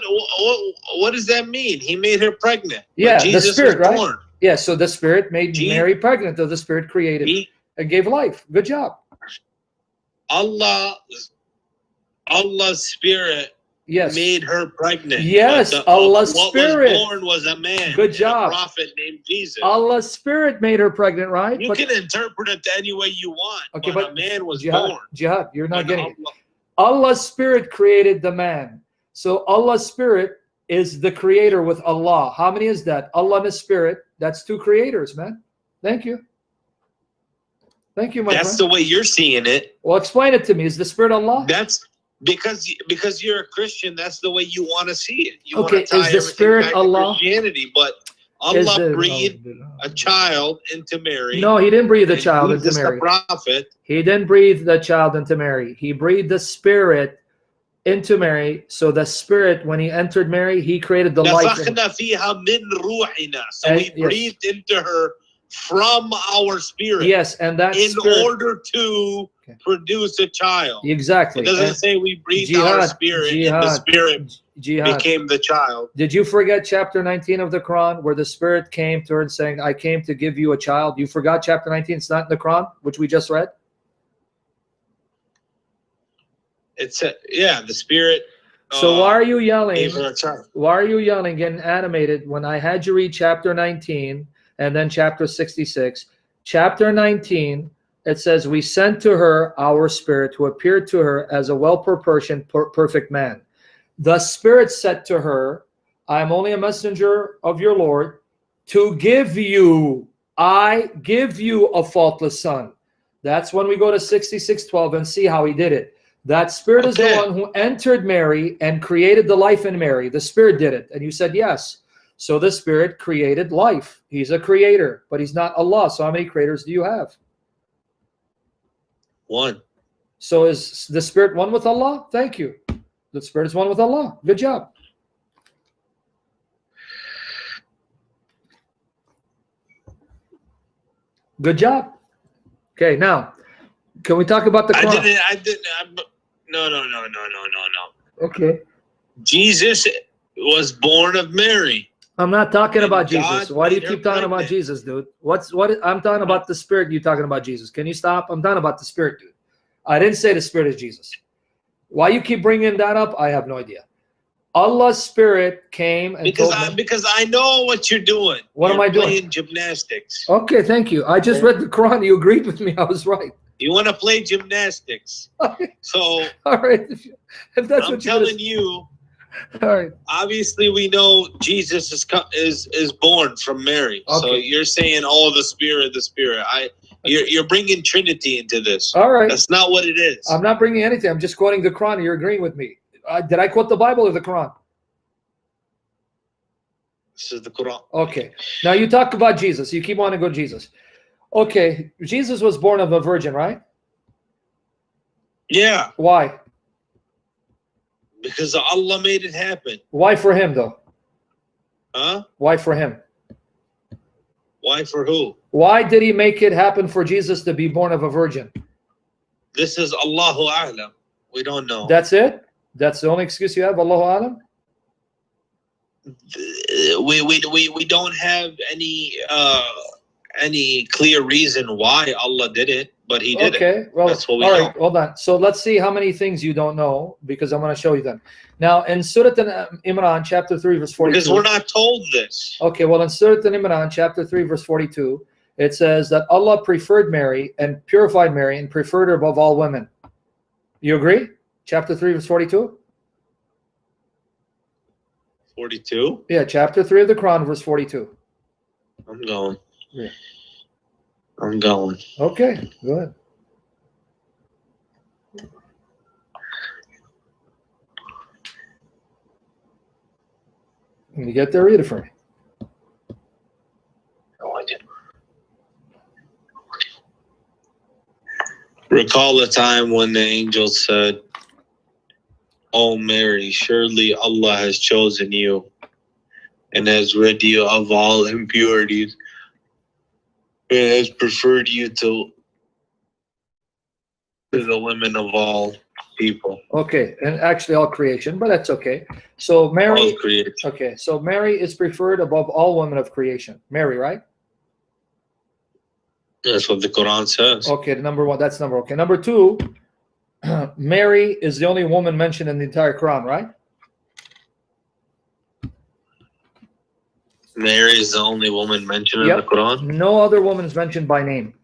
Speaker 1: what does that mean? He made her pregnant.
Speaker 2: Yeah,
Speaker 1: Jesus
Speaker 2: the Spirit,
Speaker 1: was
Speaker 2: right?
Speaker 1: born.
Speaker 2: Yeah, so the Spirit made Mary pregnant, though the Spirit created and gave life. Good job.
Speaker 1: Allah's Spirit made her pregnant.
Speaker 2: Yes, Allah's Spirit.
Speaker 1: What was born was a man.
Speaker 2: Good job.
Speaker 1: A prophet named Jesus.
Speaker 2: Allah's Spirit made her pregnant, right?
Speaker 1: You can interpret it any way you want.
Speaker 2: Okay,
Speaker 1: but a man was born.
Speaker 2: Jihad, you're not getting it. Allah's Spirit created the man. So Allah's Spirit is the creator with Allah. How many is that? Allah and His Spirit. That's two creators, man. Thank you. Thank you, my friend.
Speaker 1: That's the way you're seeing it.
Speaker 2: Well, explain it to me. Is the Spirit Allah?
Speaker 1: That's because you're a Christian. That's the way you want to see it. You
Speaker 2: okay,
Speaker 1: want to tie
Speaker 2: is the Spirit Allah?
Speaker 1: Christianity, but Allah breathed a child into Mary.
Speaker 2: No, He didn't breathe the child into Mary.
Speaker 1: The prophet.
Speaker 2: He didn't breathe the child into Mary. He breathed the Spirit into Mary. So the Spirit, when He entered Mary, He created the life.
Speaker 1: So He breathed into her from our spirit.
Speaker 2: Yes, and that
Speaker 1: in
Speaker 2: spirit,
Speaker 1: order to produce a child.
Speaker 2: Exactly.
Speaker 1: It doesn't say we breathed our spirit and the Spirit became the child.
Speaker 2: Did you forget chapter 19 of the Quran where the Spirit came to her and saying, I came to give you a child? You forgot chapter 19? It's not in the Quran, which we just read?
Speaker 1: It's the Spirit.
Speaker 2: So why are you yelling? Why are you yelling, getting animated when I had you read chapter 19 and then chapter 66? Chapter 19, it says, we sent to her our Spirit who appeared to her as a well-proportioned, perfect man. The Spirit said to her, I am only a messenger of your Lord to give you, I give you a faultless son. That's when we go to 66:12 and see how He did it. That Spirit is the one who entered Mary and created the life in Mary. The Spirit did it. And you said yes. So the Spirit created life. He's a creator, but He's not Allah. So how many creators do you have?
Speaker 1: One.
Speaker 2: So is the Spirit one with Allah? Thank you. The Spirit is one with Allah. Good job. Good job. Okay, now, can we talk about the Quran?
Speaker 1: No.
Speaker 2: Okay.
Speaker 1: Jesus was born of Mary.
Speaker 2: I'm not talking about Jesus. Why do you keep talking about Jesus, dude? I'm talking about the Spirit. You talking about Jesus? Can you stop? I'm talking about the Spirit, dude. I didn't say the Spirit is Jesus. Why you keep bringing that up? I have no idea. Allah's Spirit came and
Speaker 1: because I know what you're doing.
Speaker 2: What am I doing?
Speaker 1: Playing gymnastics.
Speaker 2: Okay, thank you. I just read the Quran. You agreed with me. I was right.
Speaker 1: You want to play gymnastics. So
Speaker 2: all right, if that's
Speaker 1: I'm
Speaker 2: what
Speaker 1: telling you.
Speaker 2: All right.
Speaker 1: Obviously, we know Jesus is born from Mary. Okay. So you're saying, "Oh, the Spirit." You're bringing Trinity into this.
Speaker 2: All right.
Speaker 1: That's not what it is.
Speaker 2: I'm not bringing anything. I'm just quoting the Quran. You're agreeing with me. Did I quote the Bible or the Quran?
Speaker 1: This is the Quran.
Speaker 2: Okay. Now you talk about Jesus. You keep wanting to go to Jesus. Okay. Jesus was born of a virgin, right?
Speaker 1: Yeah.
Speaker 2: Why?
Speaker 1: Because Allah made it happen.
Speaker 2: Why for Him, though?
Speaker 1: Huh?
Speaker 2: Why for Him?
Speaker 1: Why for who?
Speaker 2: Why did He make it happen for Jesus to be born of a virgin?
Speaker 1: This is Allahu A'lam. We don't know.
Speaker 2: That's it? That's the only excuse you have, Allahu A'lam?
Speaker 1: We don't have any clear reason why Allah did it, but He did it.
Speaker 2: Okay, well,
Speaker 1: that's what we
Speaker 2: all
Speaker 1: know.
Speaker 2: right, hold on. So let's see how many things you don't know, because I'm going to show you them. Now, in Surah Imran, chapter 3, verse 42.
Speaker 1: Because we're not told this.
Speaker 2: Okay, well, in Surah Imran, chapter 3, verse 42, it says that Allah preferred Mary and purified Mary and preferred her above all women. You agree? Chapter 3, verse 42?
Speaker 1: 42?
Speaker 2: Yeah, chapter 3 of the Quran, verse 42.
Speaker 1: I'm going.
Speaker 2: Yeah.
Speaker 1: I'm going.
Speaker 2: Okay, go ahead. When you get there, read it for me.
Speaker 1: No, I didn't. Recall the time when the angel said, "O Mary, surely Allah has chosen you and has rid you of all impurities and has preferred you to the women of all people.
Speaker 2: Okay, and actually all creation, but that's okay. So Mary,
Speaker 1: All creation.
Speaker 2: okay, so Mary is preferred above all women of creation. Mary, right?
Speaker 1: That's what the Quran says.
Speaker 2: Okay, the number one, that's number, okay. Number two, Mary is the only woman mentioned in the entire Quran, right?
Speaker 1: Mary is the only woman mentioned in the Quran?
Speaker 2: No other woman is mentioned by name.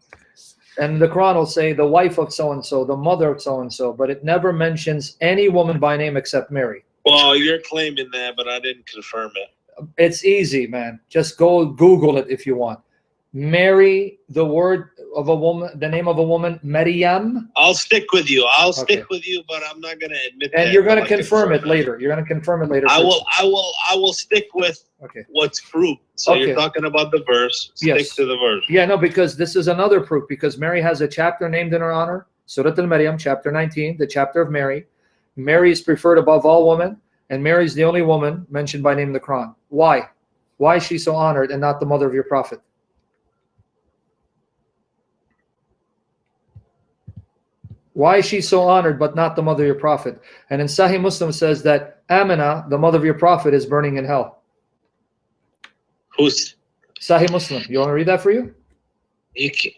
Speaker 2: And the Quran will say the wife of so-and-so, the mother of so-and-so, but it never mentions any woman by name except Mary.
Speaker 1: Well, you're claiming that, but I didn't confirm it.
Speaker 2: It's easy, man. Just go Google it if you want. Mary, the word of a woman, the name of a woman, Maryam.
Speaker 1: I'll stick with you. I'll stick with you, but I'm not going to admit that.
Speaker 2: And you're going to confirm it later. You're going to confirm it later.
Speaker 1: I will stick with what's proved. So you're talking about the verse. Stick to the verse.
Speaker 2: Yeah, no, because this is another proof. Because Mary has a chapter named in her honor, Surah Al-Maryam, chapter 19, the chapter of Mary. Mary is preferred above all women, and Mary is the only woman mentioned by name in the Quran. Why? Why is she so honored and not the mother of your prophet? Why is she so honored but not the mother of your prophet? And in Sahih Muslim says that Amina, the mother of your prophet, is burning in hell.
Speaker 1: Who's?
Speaker 2: Sahih Muslim. You want to read that for you?
Speaker 1: You can't.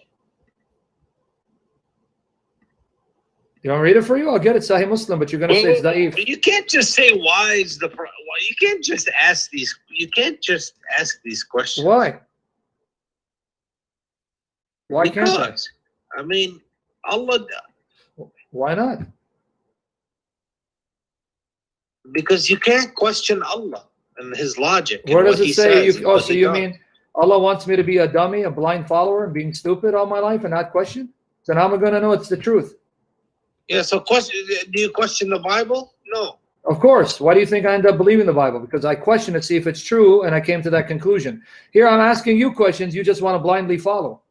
Speaker 2: You want to read it for you? I'll get it, Sahih Muslim, but you're going to say it's da'if.
Speaker 1: You can't just say why is the. You can't just ask these. You can't just ask these questions.
Speaker 2: Why? Why can't I?
Speaker 1: I mean, Allah.
Speaker 2: Why not?
Speaker 1: Because you can't question Allah and His logic.
Speaker 2: Where does it say? So you mean Allah wants me to be a dummy, a blind follower, and being stupid all my life and not question? So how am I going to know it's the truth?
Speaker 1: Yeah. So do you question the Bible? No.
Speaker 2: Of course. Why do you think I end up believing the Bible? Because I question it, see if it's true, and I came to that conclusion. Here I'm asking you questions. You just want to blindly follow.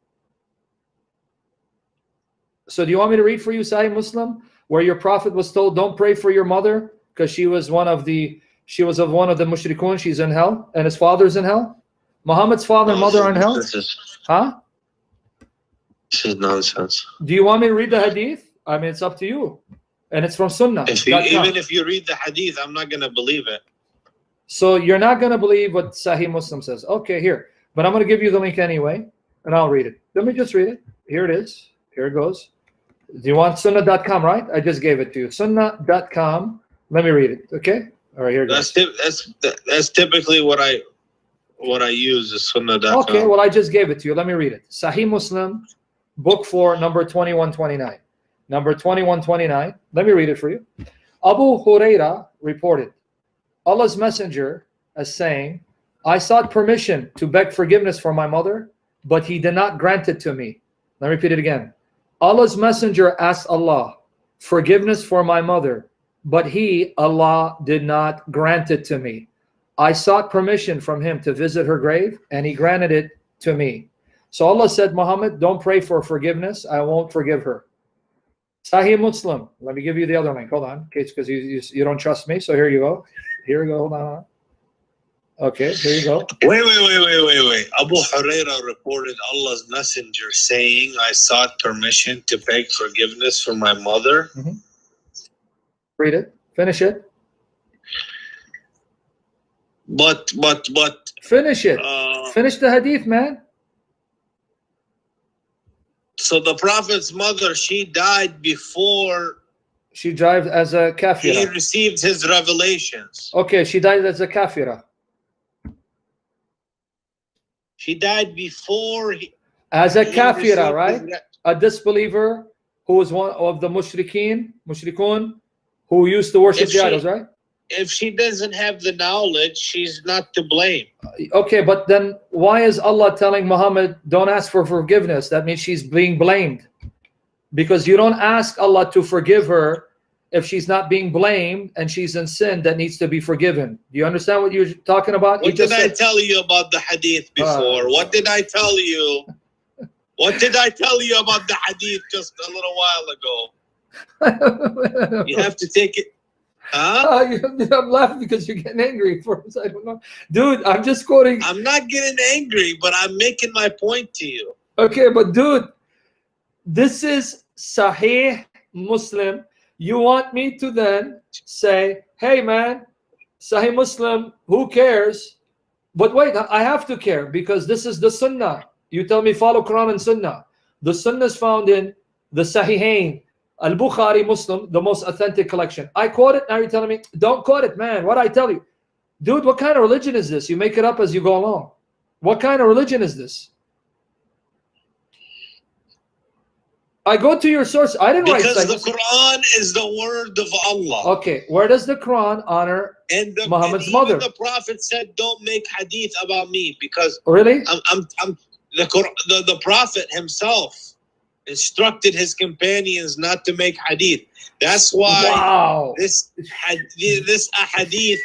Speaker 2: So do you want me to read for you Sahih Muslim, where your prophet was told, don't pray for your mother because she was of one of the mushrikun, she's in hell, and his father's in hell? Muhammad's father and mother are in hell?
Speaker 1: This is nonsense.
Speaker 2: Do you want me to read the hadith? I mean, it's up to you. And it's from Sunnah.
Speaker 1: Even if you read the hadith, I'm not going to believe it.
Speaker 2: So you're not going to believe what Sahih Muslim says. Okay, here. But I'm going to give you the link anyway, and I'll read it. Let me just read it. Here it is. Here it goes. Do you want sunnah.com, right? I just gave it to you. Sunnah.com. Let me read it, okay? All right, here it goes.
Speaker 1: That's typically what I use is sunnah.com.
Speaker 2: Okay, well, I just gave it to you. Let me read it. Sahih Muslim, book 4, number 2129. Number 2129. Let me read it for you. Abu Huraira reported, Allah's messenger as saying, I sought permission to beg forgiveness for my mother, but he did not grant it to me. Let me repeat it again. Allah's messenger asked Allah forgiveness for my mother, but he, Allah, did not grant it to me. I sought permission from him to visit her grave, and he granted it to me. So Allah said, Muhammad, don't pray for forgiveness. I won't forgive her. Sahih Muslim. Let me give you the other link. Hold on, because you don't trust me. So here you go. Here we go. Hold on. Okay, here you go.
Speaker 1: Wait. Abu Huraira reported Allah's messenger saying, I sought permission to beg forgiveness for my mother.
Speaker 2: Mm-hmm. Read it. Finish it.
Speaker 1: But.
Speaker 2: Finish it. Finish the hadith, man.
Speaker 1: So the Prophet's mother, she died before...
Speaker 2: She died as a kafira.
Speaker 1: He received his revelations.
Speaker 2: Okay, she died as a kafira.
Speaker 1: She died before
Speaker 2: as a kafira, right? A disbeliever who was one of the mushrikun, who used to worship the idols, right?
Speaker 1: If she doesn't have the knowledge, she's not to blame.
Speaker 2: Okay, but then why is Allah telling Muhammad, don't ask for forgiveness? That means she's being blamed. Because you don't ask Allah to forgive her if she's not being blamed and she's in sin that needs to be forgiven. Do you understand what you're talking about?
Speaker 1: What did I tell you about the hadith before? What did I tell you? What did I tell you about the hadith just a little while ago? You have to take it. Huh?
Speaker 2: I'm laughing because you're getting angry for us. I don't know. Dude, I'm just quoting.
Speaker 1: I'm not getting angry, but I'm making my point to you.
Speaker 2: Okay, but dude, this is Sahih Muslim, You want me to then say, hey man, Sahih Muslim, who cares? But wait, I have to care because this is the Sunnah. You tell me follow Quran and Sunnah. The Sunnah is found in the Sahihain, Al-Bukhari, Muslim, the most authentic collection. I quote it, now you're telling me, don't quote it, man. What I tell you? Dude, what kind of religion is this? You make it up as you go along. What kind of religion is this? I go to your source. I didn't write
Speaker 1: because the Quran is the word of Allah.
Speaker 2: Okay, where does the Quran honor Muhammad's mother?
Speaker 1: The Prophet said, "Don't make hadith about me," because
Speaker 2: really,
Speaker 1: the Prophet himself instructed his companions not to make hadith. That's why this hadith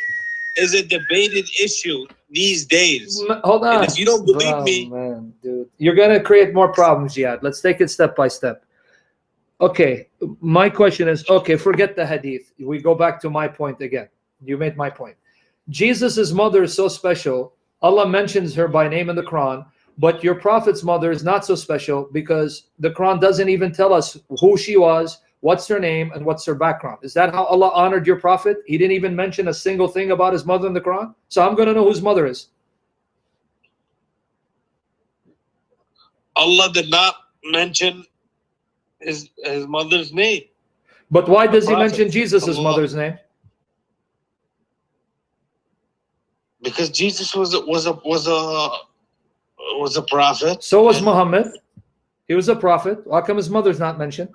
Speaker 1: is a debated issue these days.
Speaker 2: Hold on.
Speaker 1: And if you don't believe me,
Speaker 2: man, dude, you're gonna create more problems, Jihad. Let's take it step by step. Okay, my question is, okay, forget the hadith. We go back to my point again. You made my point. Jesus's mother is so special. Allah mentions her by name in the Quran, but your Prophet's mother is not so special because the Quran doesn't even tell us who she was, what's her name, and what's her background. Is that how Allah honored your Prophet? He didn't even mention a single thing about his mother in the Quran? So I'm going to know whose mother is.
Speaker 1: Allah did not mention his mother's name.
Speaker 2: But why does he mention Jesus' mother's name?
Speaker 1: Because Jesus was a prophet.
Speaker 2: So was Muhammad. He was a prophet. How come his mother's not mentioned?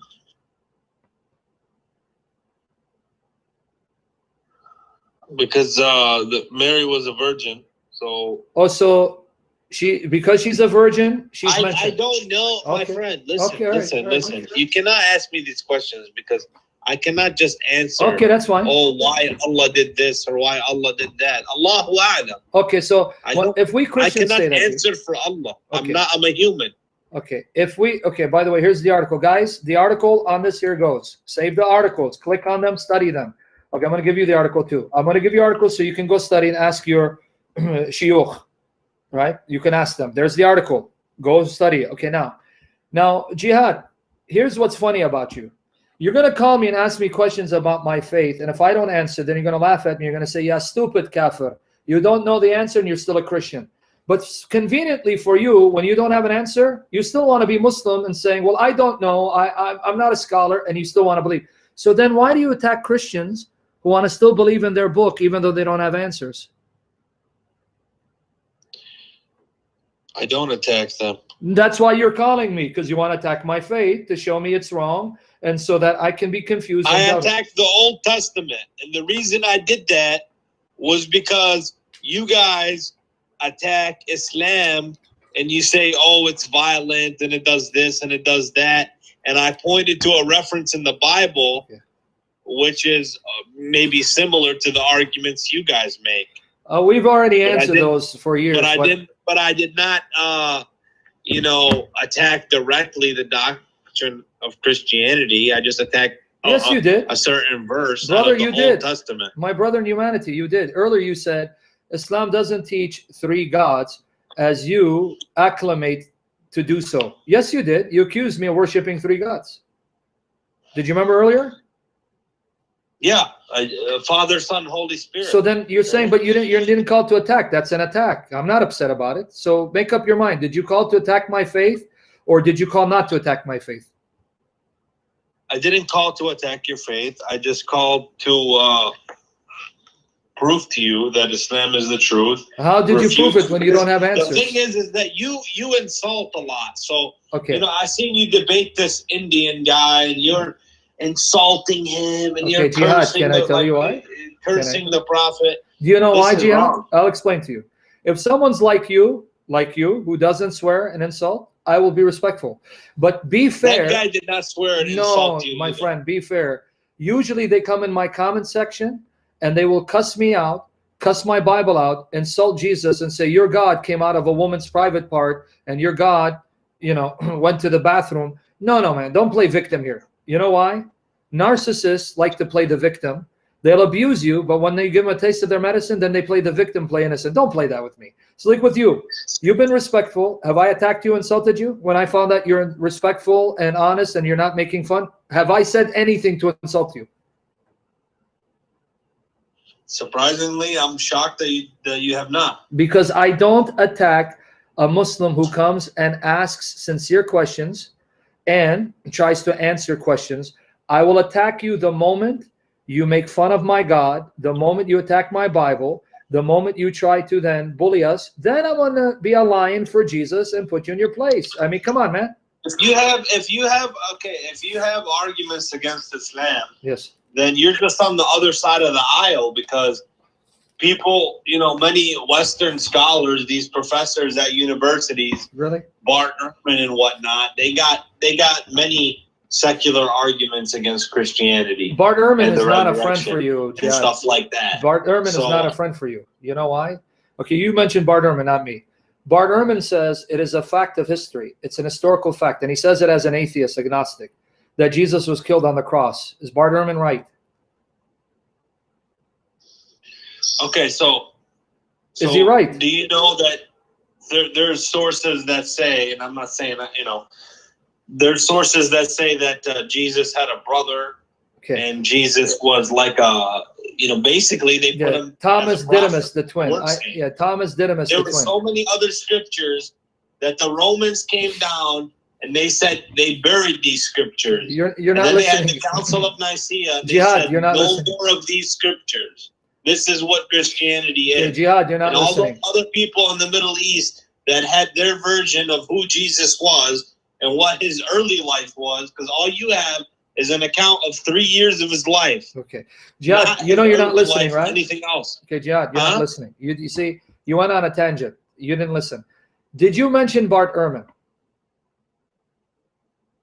Speaker 1: Because Mary was a virgin. So
Speaker 2: also because she's a virgin, she's mentioned.
Speaker 1: I don't know, my friend. Listen, listen. You cannot ask me these questions because I cannot just answer.
Speaker 2: Okay, that's fine.
Speaker 1: Oh, why Allah did this or why Allah did that. Allahu A'lam.
Speaker 2: Okay, so if we Christians
Speaker 1: I
Speaker 2: say
Speaker 1: cannot
Speaker 2: that,
Speaker 1: answer for Allah.
Speaker 2: Okay.
Speaker 1: I'm a human.
Speaker 2: Okay, by the way, here's the article. Guys, the article on this here goes. Save the articles. Click on them, study them. Okay, I'm going to give you the article too. I'm going to give you articles so you can go study and ask your shiyukh, right? You can ask them. There's the article. Go study it. Okay, now, Jihad, here's what's funny about you. You're going to call me and ask me questions about my faith, and if I don't answer, then you're going to laugh at me. You're going to say, yeah, stupid kafir. You don't know the answer and you're still a Christian. But conveniently for you, when you don't have an answer, you still want to be Muslim and saying, well, I don't know. I'm not a scholar, and you still want to believe. So then why do you attack Christians who want to still believe in their book even though they don't have answers?
Speaker 1: I don't attack them.
Speaker 2: That's why you're calling me, because you want to attack my faith to show me it's wrong and so that I can be confused.
Speaker 1: I attacked the Old Testament, and the reason I did that was because you guys attack Islam and you say, oh, it's violent and it does this and it does that. And I pointed to a reference in the Bible, which is maybe similar to the arguments you guys make.
Speaker 2: We've already answered those for years.
Speaker 1: But I did not, attack directly the doctrine of Christianity. I just attacked
Speaker 2: you did.
Speaker 1: A certain verse,
Speaker 2: brother.
Speaker 1: Out of the Old Testament.
Speaker 2: My brother in humanity, you did. Earlier you said Islam doesn't teach three gods as you acclimate to do so. Yes, you did. You accused me of worshiping three gods. Did you remember earlier?
Speaker 1: Yeah, Father, Son, Holy Spirit.
Speaker 2: So then you're saying, but you didn't call to attack. That's an attack. I'm not upset about it. So make up your mind. Did you call to attack my faith, or did you call not to attack my faith?
Speaker 1: I didn't call to attack your faith. I just called to prove to you that Islam is the truth.
Speaker 2: How did you prove it when you don't have answers?
Speaker 1: The thing is that you insult a lot. So
Speaker 2: okay,
Speaker 1: I seen you debate this Indian guy, and you're insulting him, and you're cursing.
Speaker 2: Can I tell you why?
Speaker 1: Cursing the Prophet.
Speaker 2: Do you know why, Jihad? I'll explain to you. If someone's like you, who doesn't swear and insult, I will be respectful. But be fair.
Speaker 1: That guy did not swear and insult you.
Speaker 2: No, my friend, be fair. Usually they come in my comment section and they will cuss me out, cuss my Bible out, insult Jesus and say, your God came out of a woman's private part and your God, went to the bathroom. No, man, don't play victim here. You know why? Narcissists like to play the victim. They'll abuse you, but when they give them a taste of their medicine, then they play the victim, play innocent. Don't play that with me. It's like with you. You've been respectful. Have I attacked you, insulted you? When I found that you're respectful and honest and you're not making fun? Have I said anything to insult you?
Speaker 1: Surprisingly, I'm shocked that you have not.
Speaker 2: Because I don't attack a Muslim who comes and asks sincere questions and tries to answer questions. I will attack you the moment you make fun of my God, the moment you attack my Bible, the moment you try to then bully us, then I want to be a lion for Jesus and put you in your place. I mean, come on, man.
Speaker 1: If you have arguments against Islam,
Speaker 2: yes,
Speaker 1: then you're just on the other side of the aisle, because people, many Western scholars, these professors at universities,
Speaker 2: really,
Speaker 1: Bart Ehrman and whatnot, they got many secular arguments against Christianity.
Speaker 2: Bart Ehrman is not a friend for you,
Speaker 1: and stuff like that.
Speaker 2: Bart Ehrman is not a friend for you. You know why? Okay, you mentioned Bart Ehrman, not me. Bart Ehrman says it is a fact of history. It's an historical fact, and he says it as an atheist, agnostic, that Jesus was killed on the cross. Is Bart Ehrman right?
Speaker 1: Okay, so
Speaker 2: is he right?
Speaker 1: Do you know that there's sources that say, and I'm not saying that, there's sources that say that Jesus had a brother, and Jesus was like a, basically they put him
Speaker 2: Thomas Didymus the twin. Thomas Didymus the twin.
Speaker 1: There were so many other scriptures that the Romans came down and they said they buried these scriptures.
Speaker 2: You're
Speaker 1: and
Speaker 2: not
Speaker 1: then
Speaker 2: listening.
Speaker 1: They had the Council of Nicaea. They
Speaker 2: Jihad,
Speaker 1: said,
Speaker 2: you're not
Speaker 1: no
Speaker 2: listening.
Speaker 1: more of these scriptures. This is what Christianity is.
Speaker 2: Jihad, you're not
Speaker 1: and
Speaker 2: listening.
Speaker 1: all the other people in the Middle East that had their version of who Jesus was and what his early life was, because all you have is an account of 3 years of his life.
Speaker 2: Okay, Jihad, you're not listening, right?
Speaker 1: Anything else?
Speaker 2: Okay, Jihad, you're not listening. You see, you went on a tangent. You didn't listen. Did you mention Bart Ehrman?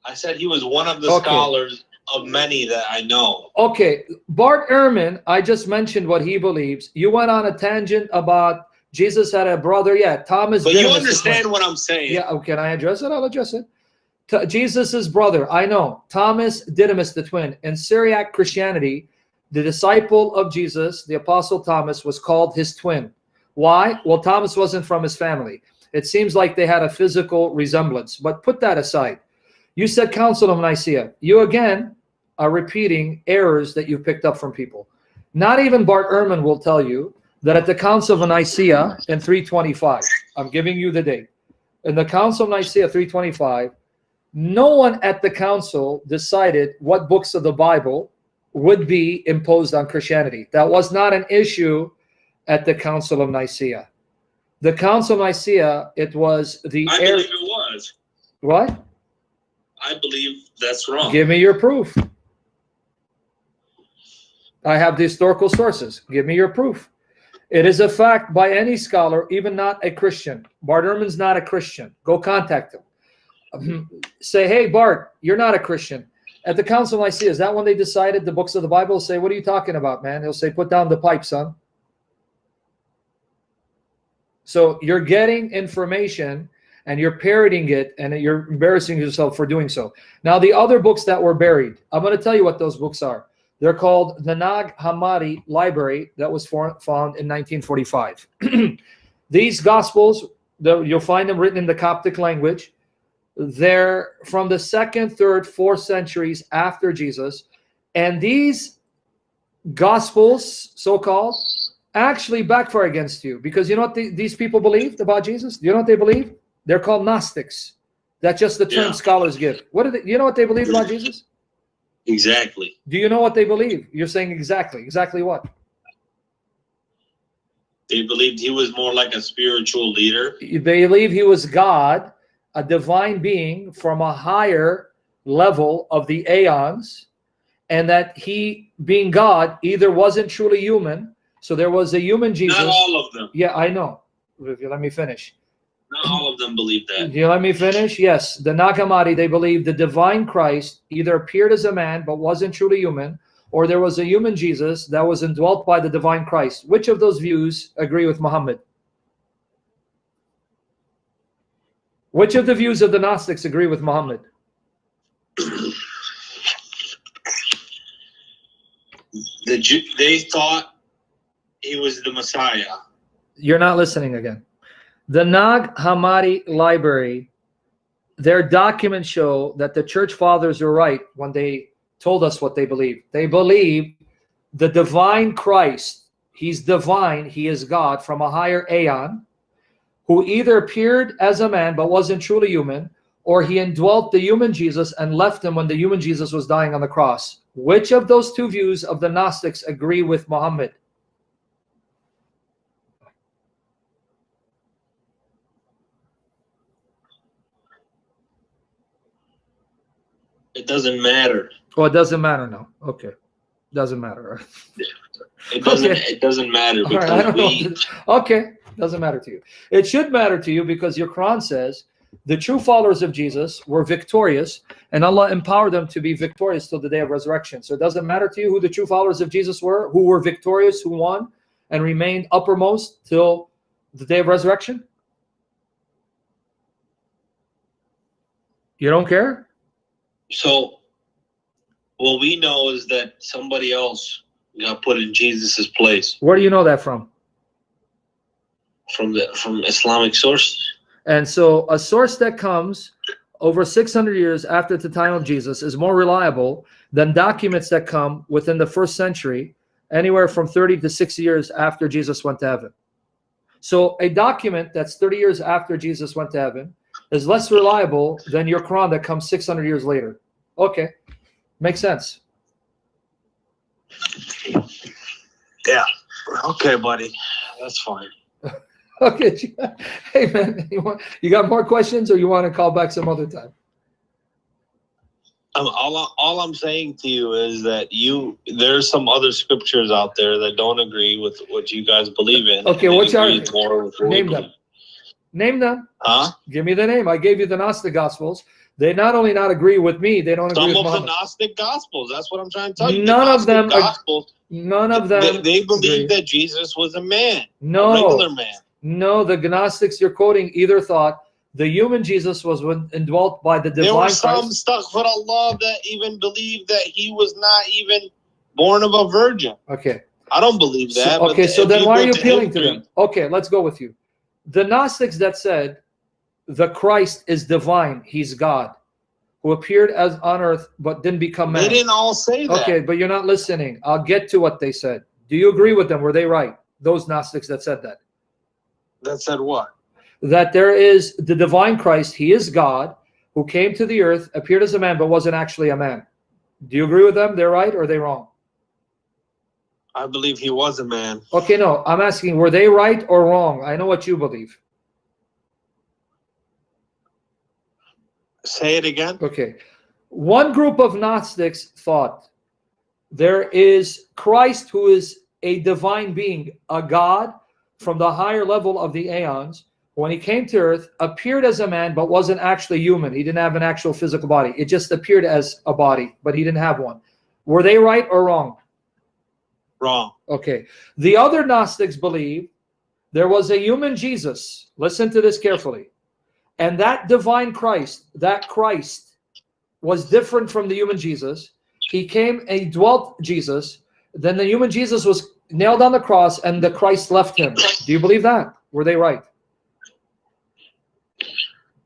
Speaker 1: I said he was one of the scholars of many that I know.
Speaker 2: Okay, Bart Ehrman, I just mentioned what he believes. You went on a tangent about Jesus had a brother. Yeah, Thomas.
Speaker 1: But you understand what I'm saying.
Speaker 2: Yeah, can I address it? I'll address it. Jesus's brother, I know. Thomas Didymus the twin. In Syriac Christianity, the disciple of Jesus, the Apostle Thomas, was called his twin. Why? Well, Thomas wasn't from his family. It seems like they had a physical resemblance, but put that aside. You said Council of Nicaea. You again are repeating errors that you picked up from people. Not even Bart Ehrman will tell you that at the Council of Nicaea in 325, I'm giving you the date. In the Council of Nicaea 325, no one at the council decided what books of the Bible would be imposed on Christianity. That was not an issue at the Council of Nicaea. The Council of Nicaea, it was the...
Speaker 1: I believe it was.
Speaker 2: What?
Speaker 1: I believe that's wrong.
Speaker 2: Give me your proof. I have the historical sources. Give me your proof. It is a fact by any scholar, even not a Christian. Bart Ehrman's not a Christian. Go contact him. Say, hey, Bart, you're not a Christian. At the Council of Nicaea, is that when they decided the books of the Bible? Say, what are you talking about, man? He'll say, put down the pipe, son. So you're getting information and you're parroting it, and you're embarrassing yourself for doing so. Now, the other books that were buried, I'm going to tell you what those books are. They're called the Nag Hammadi Library that was found in 1945. These Gospels, you'll find them written in the Coptic language. They're from the 2nd, 3rd, 4th centuries after Jesus. And these Gospels, so-called, actually backfire against you. Because you know what these people believed about Jesus? Do you know what they believe? They're called Gnostics. That's just the term scholars give. What do you know what they believe about Jesus?
Speaker 1: Exactly.
Speaker 2: Do you know what they believe? You're saying exactly. Exactly what?
Speaker 1: They believed he was more like a spiritual leader.
Speaker 2: They believe he was God, a divine being from a higher level of the aeons, and that he, being God, either wasn't truly human, so there was a human Jesus.
Speaker 1: Not all of them.
Speaker 2: Yeah, I know. If you let me finish.
Speaker 1: Not all of them believe that.
Speaker 2: You let me finish? Yes. The Nag Hammadi, they believe the divine Christ either appeared as a man but wasn't truly human, or there was a human Jesus that was indwelt by the divine Christ. Which of those views agree with Muhammad? Which of the views of the Gnostics agree with Muhammad?
Speaker 1: They thought he was the Messiah.
Speaker 2: You're not listening again. The Nag Hammadi Library, their documents show that the church fathers were right when they told us what they believe. They believe the divine Christ, he's divine, he is God from a higher aeon, who either appeared as a man but wasn't truly human, or he indwelt the human Jesus and left him when the human Jesus was dying on the cross. Which of those two views of the Gnostics agree with Muhammad?
Speaker 1: It doesn't matter.
Speaker 2: Oh, it doesn't matter now. Okay. Doesn't matter.
Speaker 1: It doesn't.
Speaker 2: Okay.
Speaker 1: It doesn't matter
Speaker 2: All right,
Speaker 1: because
Speaker 2: I don't
Speaker 1: we.
Speaker 2: know. Okay, doesn't matter to you. It should matter to you because your Quran says the true followers of Jesus were victorious, and Allah empowered them to be victorious till the day of resurrection. So it doesn't matter to you who the true followers of Jesus were, who were victorious, who won, and remained uppermost till the day of resurrection? You don't care?
Speaker 1: So, what we know is that somebody else got put in Jesus's place
Speaker 2: Where do you know that from?
Speaker 1: from Islamic sources.
Speaker 2: And so a source that comes over 600 years after the time of Jesus is more reliable than documents that come within the first century, anywhere from 30 to 60 years after Jesus went to heaven. So a document that's 30 years after Jesus went to heaven is less reliable than your Quran that comes 600 years later. Okay, makes sense.
Speaker 1: Yeah. Okay, buddy. That's fine.
Speaker 2: Okay, hey man, you got more questions, or you want to call back some other time?
Speaker 1: All I'm saying to you is that there's some other scriptures out there that don't agree with what you guys believe in.
Speaker 2: Okay, what's your
Speaker 1: name
Speaker 2: them? Name them.
Speaker 1: Huh?
Speaker 2: Give me the name. I gave you the Gnostic Gospels. They not only not agree with me, they don't agree with
Speaker 1: Some of
Speaker 2: Muhammad.
Speaker 1: The Gnostic Gospels. That's what I'm trying to tell you.
Speaker 2: None of them.
Speaker 1: Gospels,
Speaker 2: none of them.
Speaker 1: They believe that Jesus was a man.
Speaker 2: No.
Speaker 1: A regular man.
Speaker 2: No, the Gnostics you're quoting either thought the human Jesus was indwelt by the divine
Speaker 1: There were
Speaker 2: Christ.
Speaker 1: some stuff for Allah that even believed that he was not even born of a virgin.
Speaker 2: Okay.
Speaker 1: I don't believe that.
Speaker 2: Okay, so then why are you appealing to them? Okay, let's go with you. The Gnostics that said the Christ is divine, he's God, who appeared as on earth but didn't become man.
Speaker 1: They didn't all say that.
Speaker 2: Okay, but you're not listening. I'll get to what they said. Do you agree with them? Were they right? Those Gnostics that said that?
Speaker 1: That said what?
Speaker 2: That there is the divine Christ, he is God, who came to the earth, appeared as a man, but wasn't actually a man. Do you agree with them? They're right or are they wrong?
Speaker 1: I believe he was a man.
Speaker 2: Okay, no, I'm asking, were they right or wrong? I know what you believe.
Speaker 1: Say it again.
Speaker 2: Okay. One group of Gnostics thought there is Christ who is a divine being, a God from the higher level of the aeons. When he came to earth, appeared as a man, but wasn't actually human. He didn't have an actual physical body. It just appeared as a body, but he didn't have one. Were they right or wrong?
Speaker 1: Wrong.
Speaker 2: Okay. The other Gnostics believe there was a human Jesus. Listen to this carefully. And that divine Christ, that Christ was different from the human Jesus. He came and dwelt Jesus. Then the human Jesus was nailed on the cross and the Christ left him. Do you believe that? Were they right?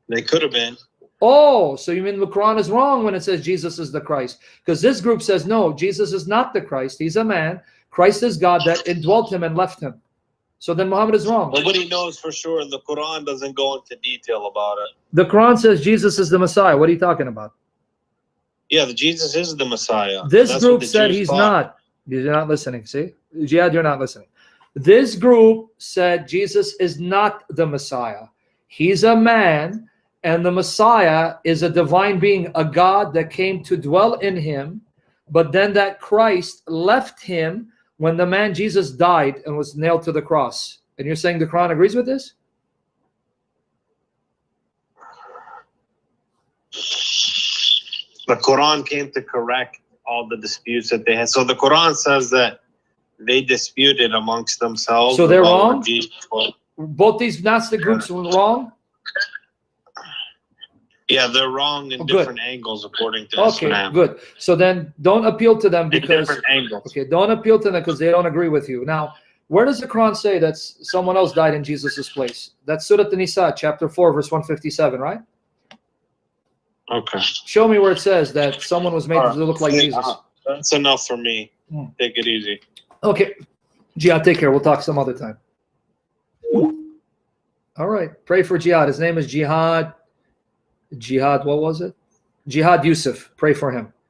Speaker 1: They could have been.
Speaker 2: Oh, so you mean the Quran is wrong when it says Jesus is the Christ? Because this group says, no, Jesus is not the Christ. He's a man. Christ is God that indwelt him and left him. So then Muhammad is wrong.
Speaker 1: Nobody knows for sure, and the Quran doesn't go into detail about it.
Speaker 2: The Quran says Jesus is the Messiah. What are you talking about?
Speaker 1: Yeah, Jesus is the Messiah.
Speaker 2: This group said he's not. You're not listening, see? Jihad, you're not listening. This group said Jesus is not the Messiah. He's a man, and the Messiah is a divine being, a God that came to dwell in him, but then that Christ left him when the man Jesus died and was nailed to the cross. And you're saying the Quran agrees with this?
Speaker 1: The Quran came to correct all the disputes that they had. So the Quran says that they disputed amongst themselves.
Speaker 2: So they're wrong? Both these Gnostic groups were wrong?
Speaker 1: Yeah, they're wrong in different angles according to Islam.
Speaker 2: Okay, good. So then don't appeal to them because
Speaker 1: different angles.
Speaker 2: Okay, don't appeal to them because they don't agree with you. Now, where does the Quran say that someone else died in Jesus' place? That's Surah An-Nisa, chapter 4, verse 157, right?
Speaker 1: Okay.
Speaker 2: Show me where it says that someone was made to look like Jesus.
Speaker 1: That's enough for me. Take it easy.
Speaker 2: Okay. Jihad, take care. We'll talk some other time. All right. Pray for Jihad. His name is Jihad. Jihad, what was it? Jihad Yusef. Pray for him.